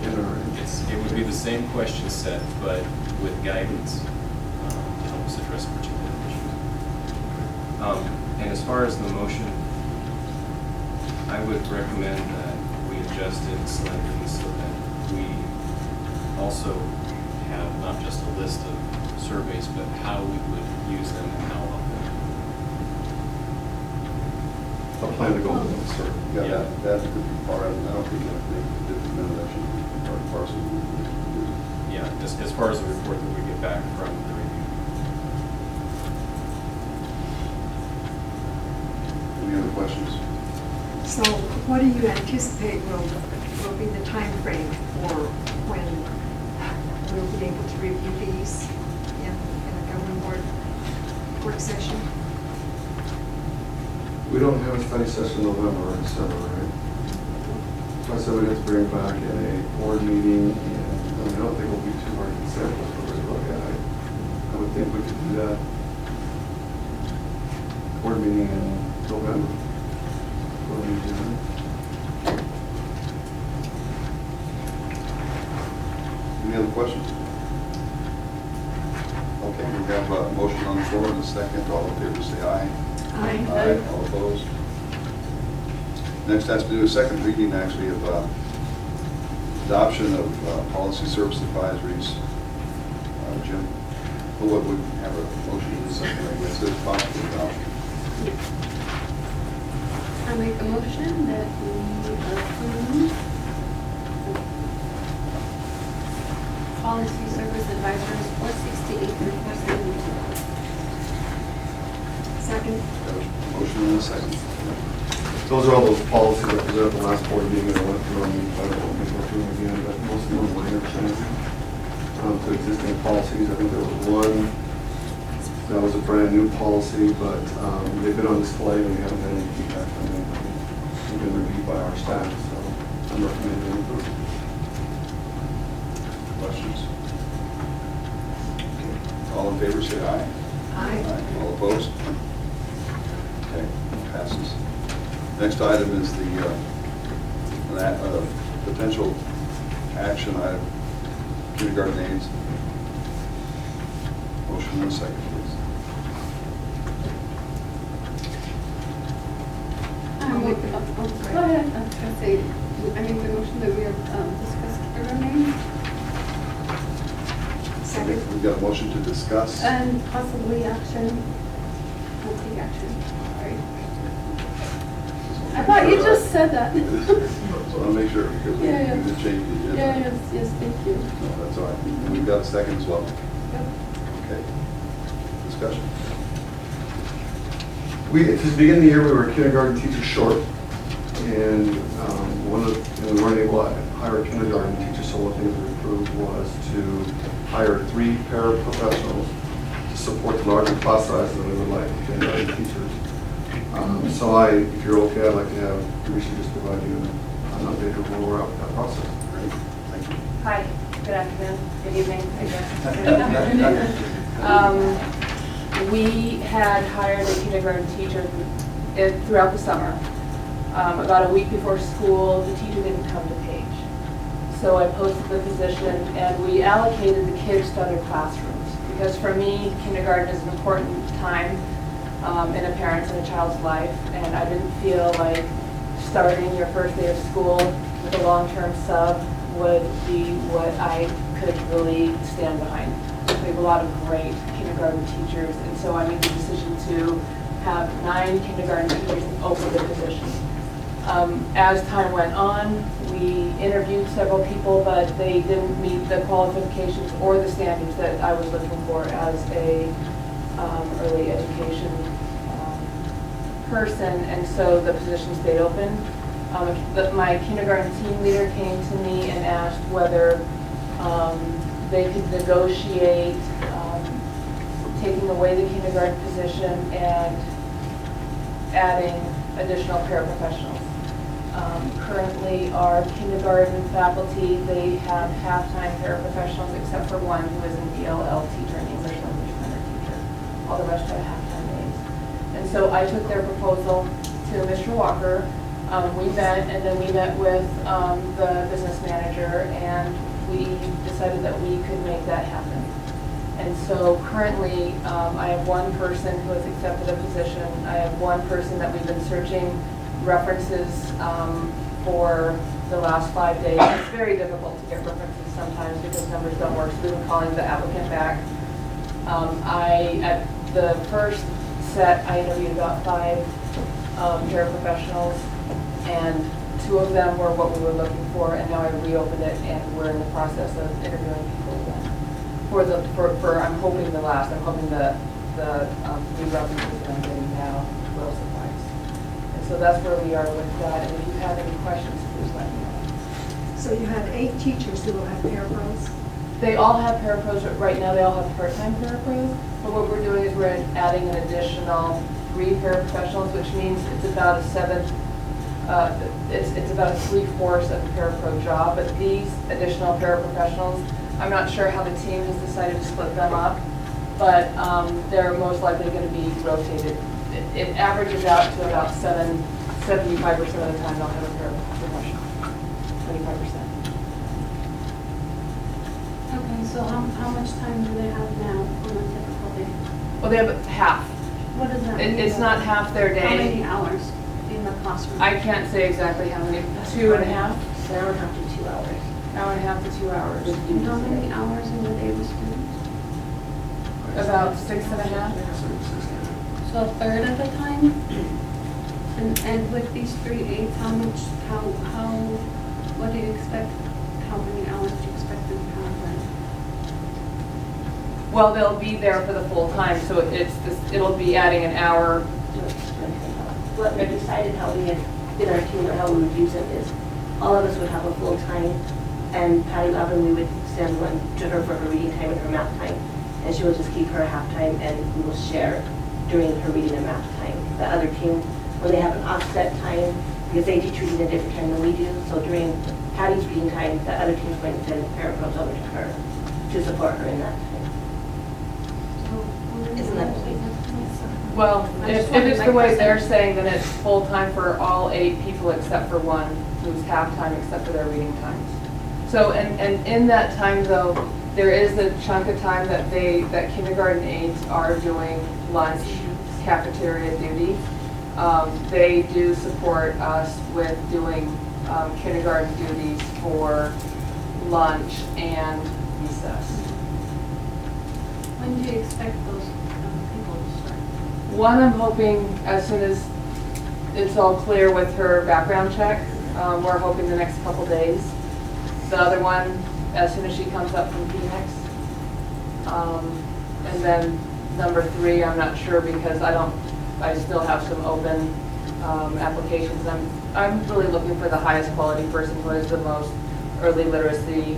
In our, It would be the same question set, but with guidance to help us address particular issues. And as far as the motion, I would recommend that we adjust it slightly so that we also have not just a list of surveys, but how we would use them and how often. a plan to go with it, sir. Yeah, that could be part of it. I don't think that that should be part and parcel. Yeah, as far as the report that we get back from the review. Any other questions? So what do you anticipate will be the time frame for when we'll be able to review these in a governing board work session? We don't have a study session in November or December, right? So I said we'd have to bring it back in a board meeting, and I don't think it'll be too hard to sample for us to look at. I would think we could do that board meeting in November. What do we do? Any other questions? Okay, we have a motion on the floor and a second. All in favor, say aye. Aye. All opposed? Next has to do a second reading, actually, of adoption of policy service advisories. Jim, what would have a motion in a second, I guess, as possible adoption. I make a motion that we approve policy service advisors 468 through 472. Second. Motion in a second. Those are all those policies that presented at the last board meeting that I went through, I don't want to go through them again, but most of them were minor changes to existing policies. I think there was one that was a brand new policy, but they've been on display and we haven't had any feedback from them. They've been reviewed by our staff, so I'm recommending approval. Questions? Okay. All in favor, say aye. Aye. All opposed? Okay, passes. Next item is the potential action item, kindergarten aids. Motion in a second, please. Go ahead. I was going to say, I make the motion that we have discussed kindergarten names Second. We've got a motion to discuss. and possibly action. We'll take action. Sorry. I thought you just said that. So I'll make sure, because we Yeah, yeah. need to change the agenda. Yeah, yes, thank you. No, that's all right. And we've got a second as well. Yep. Okay. Discussion. At the beginning of the year, we were kindergarten teachers short, and we weren't able to hire a kindergarten teacher, so one thing we approved was to hire 3 paraprofessionals to support the larger class sizes that we would like kindergarten teachers. So if you're okay, I'd like to have Teresa just provide you an update of where we're at with that process. Great. Thank you. Hi, good afternoon, good evening, I guess. We had hired a kindergarten teacher throughout the summer. About a week before school, the teacher didn't come to Page. So I posted the position and we allocated the kids to other classrooms. Because for me, kindergarten is an important time in a parent's and a child's life. And I didn't feel like starting your first day of school with a long-term sub would be what I could really stand behind. We have a lot of great kindergarten teachers, and so I made the decision to have 9 kindergarten teachers and open the position. As time went on, we interviewed several people, but they didn't meet the qualifications or the standards that I was looking for as a early education person, and so the position stayed open. My kindergarten team leader came to me and asked whether they could negotiate taking away the kindergarten position and adding additional paraprofessionals. Currently, our kindergarten faculty, they have half-time paraprofessionals except for one who is an ELL teacher, an English language learner teacher. All the rest have half-time days. And so I took their proposal to Mr. Walker. We met, and then we met with the business manager, and we decided that we could make that happen. And so currently, I have one person who has accepted a position. I have one person that we've been searching references for the last 5 days. It's very difficult to get references sometimes because numbers don't work, so we've been calling the applicant back. At the first set, I interviewed about 5 paraprofessionals, and 2 of them were what we were looking for, and now I reopened it, and we're in the process of interviewing people again. I'm hoping the last, I'm hoping the 3 references that I'm getting now will suffice. And so that's where we are with that, and if you have any questions, please let me know. So you have 8 teachers who will have parapros? They all have parapros, right now they all have part-time parapros, but what we're doing is we're adding an additional 3 paraprofessionals, which means it's about a 7th, it's about a 3/4 of a parapro job, but these additional paraprofessionals, I'm not sure how the team has decided to split them up, but they're most likely going to be rotated. It averages out to about 75% of the time they'll have a paraprofessional, 25%. Okay, so how much time do they have now on a typical day? Well, they have half. What does that mean? It's not half their day. How many hours in the classroom? I can't say exactly how many, 2.5? An hour and a half to 2 hours. Hour and a half to 2 hours. And how many hours in the day with students? About 6.5. So a third of the time? And with these 3 aides, what do you expect, how many hours do you expect them to have then? Well, they'll be there for the full time, so it'll be adding an hour. What we decided how we had in our team or how we would use it is all of us would have a full time, and Patty Loudon, we would send one to her for her reading time and her math time, and she will just keep her half time, and we will share during her reading and math time. The other team, when they have an offset time, because they teach reading a different time than we do, so during Patty's reading time, the other team's going to send parapros over to her to support her in that time. Isn't that what we do? Well, if it's the way they're saying, then it's full time for all 8 people except for one, who's half time except for their reading times. So, and in that time though, there is a chunk of time that that kindergarten aides are doing lunch, cafeteria duty. They do support us with doing kindergarten duties for lunch and recess. When do you expect those people to start? One, I'm hoping as soon as it's all clear with her background check. We're hoping the next couple days. The other one, as soon as she comes up from Phoenix. And then number 3, I'm not sure because I still have some open applications. I'm really looking for the highest quality person who has the most early literacy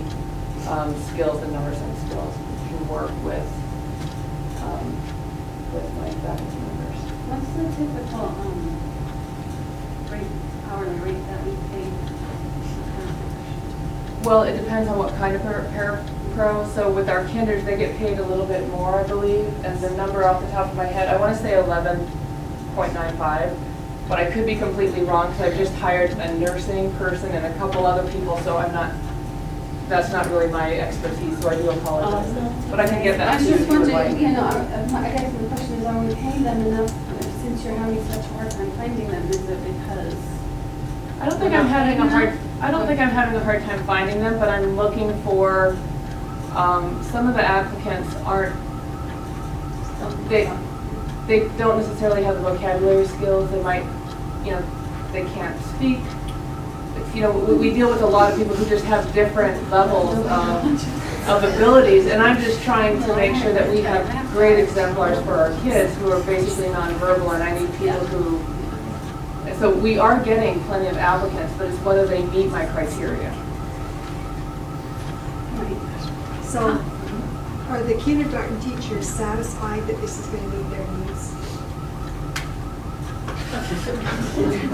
skills and numbering skills, can work with my faculty members. What's the typical hourly rate that we pay? Well, it depends on what kind of parapro. So with our kinders, they get paid a little bit more, I believe. And the number off the top of my head, I want to say 11.95. But I could be completely wrong because I've just hired a nursing person and a couple other people, so that's not really my expertise, so I do apologize. But I can get that to you. I was just wondering, I guess the question is, are we paying them enough since you're having such a hard time finding them? Is it because? I don't think I'm having a hard time finding them, but I'm looking for, some of the applicants they don't necessarily have the vocabulary skills. They might, they can't speak. We deal with a lot of people who just have different levels of abilities, and I'm just trying to make sure that we have great exemplars for our kids who are basically nonverbal, and I need people who, so we are getting plenty of applicants, but it's whether they meet my criteria. So are the kindergarten teachers satisfied that this is going to meet their needs?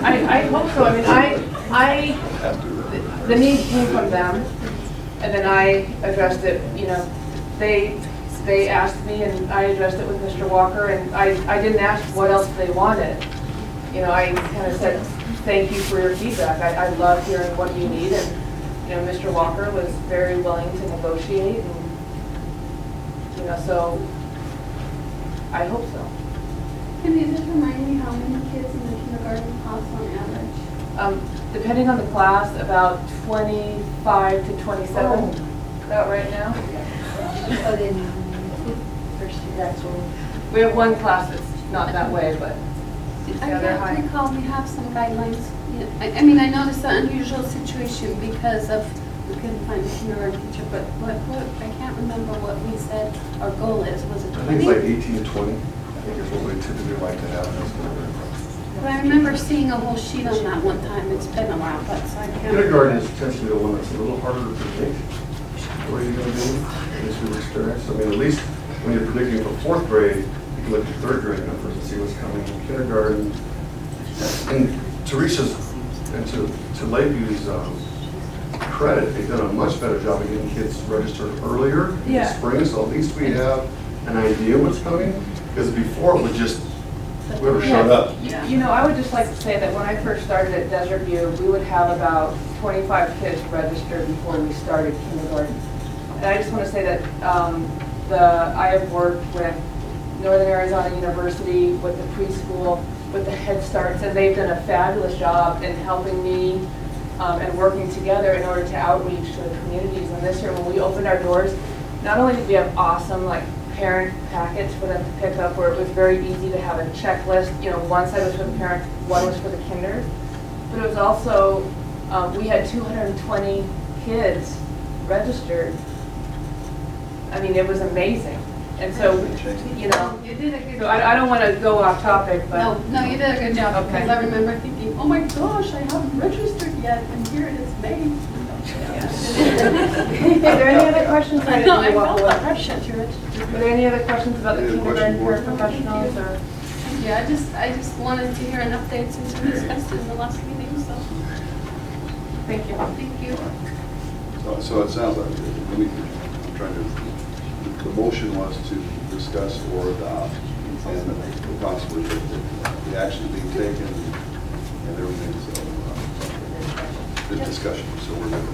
I hope so. I mean, the need came from them, and then I addressed it. They asked me, and I addressed it with Mr. Walker, and I didn't ask what else they wanted. I kind of said, thank you for your feedback. I love hearing what you need, and Mr. Walker was very willing to negotiate, and so I hope so. Can you just remind me how many kids in the kindergarten class on average? Depending on the class, about 25 to 27, about right now. But in first year, that's when We have one class that's not that way, but I can't recall, we have some guidelines. I mean, I noticed the unusual situation because of, we couldn't find a kindergarten teacher, but what, I can't remember what we said our goal is. Was it 20? I think it's like 18 to 20. I think is what we typically like to have in this kindergarten process. But I remember seeing a whole sheet on that one time. It's been a while, but so I can't. Kindergarten is potentially the one that's a little harder to predict where you're going to be, as we've experienced. I mean, at least when you're predicting for 4th grade, you can look at 3rd grade numbers and see what's coming in kindergarten. And Teresa's and to Lakeview's credit, they've done a much better job of getting kids registered earlier in the spring. So at least we have an idea what's coming? Because before it was just whoever showed up. You know, I would just like to say that when I first started at Desert View, we would have about 25 kids registered before we started kindergarten. And I just want to say that I have worked with Northern Arizona University, with the preschool, with the Head Starts, and they've done a fabulous job in helping me and working together in order to outreach to the communities. And this year, when we opened our doors, not only did we have awesome parent packets for them to pick up, where it was very easy to have a checklist, you know, one side was for the parents, one was for the kinders, but it was also, we had 220 kids registered. I mean, it was amazing. And so, you know, You did a good so job. I don't want to go off topic, but. No, you did a good job, Okay. because I remember thinking, oh my gosh, I haven't registered yet, and here it is May. Are there any other questions? I know, I felt that pressure to register. Are there any other questions about the Any other kindergarten questions, board? paraprofessionals or? Yeah, I just wanted to hear an update since we discussed it in the last meeting, so. Thank you. Thank you. So it sounds like, I'm trying to, the motion was to discuss or adopt, and possibly the action being taken and everything, so, good discussion, so we're good.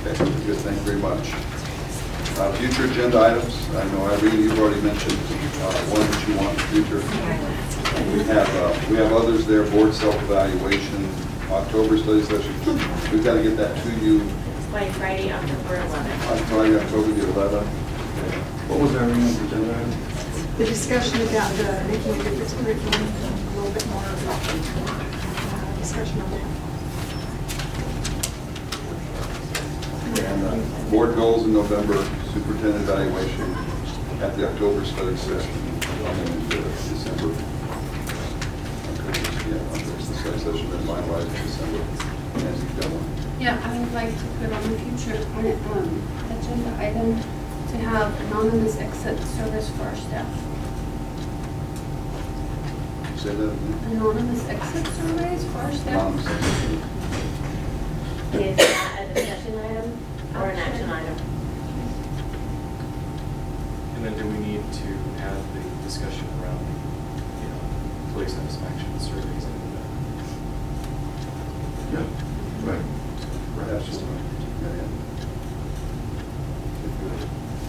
Okay, good, thank you very much. Future agenda items, I know Irene, you've already mentioned one that you want in the future. We have others there, board self-evaluation, October study session. We've got to get that to you By Friday, October 11th. on Friday, October the 11th. What was Irene's agenda item? The discussion about making a difference curriculum, a little bit more discussion on that. And board goals in November, superintendent evaluation at the October study session, and then December. Yeah, the study session then finalized in December. Nancy, got one? Yeah, I would like to put on the future agenda item to have anonymous exit service for our staff. Say that again. Anonymous exit surveys for our staff. Anonymous exit. Is that a discussion item or an action item? And then do we need to have the discussion around, you know, employee satisfaction surveys and Yeah, right. Absolutely.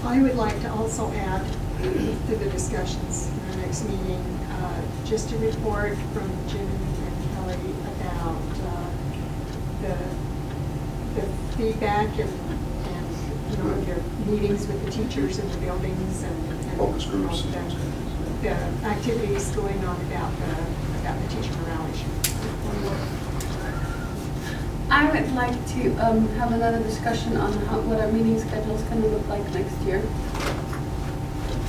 I would like to also add to the discussions in the next meeting, just a report from Jim and Kelly about the feedback and you know, their meetings with the teachers in the buildings and Focus groups. the activities going on about the teacher morale issue. I would like to have another discussion on what our meeting schedule is going to look like next year.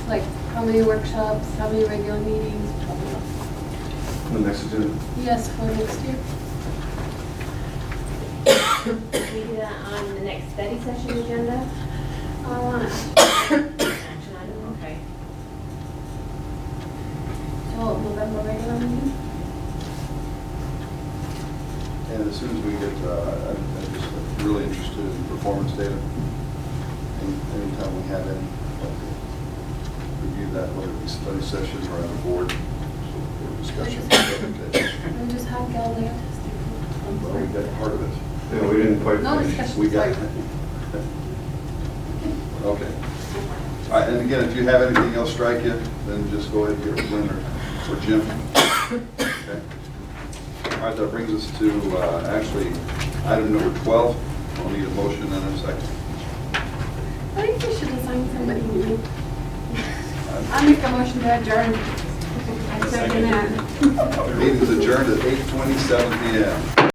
Like how many workshops, how many regular meetings, blah, blah, blah. The next agenda. Yes, for next year. Can we do that on the next study session agenda? Action item, okay. So November regular meeting? And as soon as we get, I'm just really interested in performance data. Anytime we have any, review that, whether it be study session or on the board, so for discussion. We just have Galileo testing. Well, we got part of it. Yeah, we didn't quite No finish. discussion. We got it. Okay. All right, and again, if you have anything else strike you, then just go ahead and get Lynn or Jim. Okay. All right, that brings us to actually item number 12. I'll need a motion and a second. I think we should assign somebody new. I make a motion to adjourn. I second that. Meeting is adjourned at 8:27 p.m.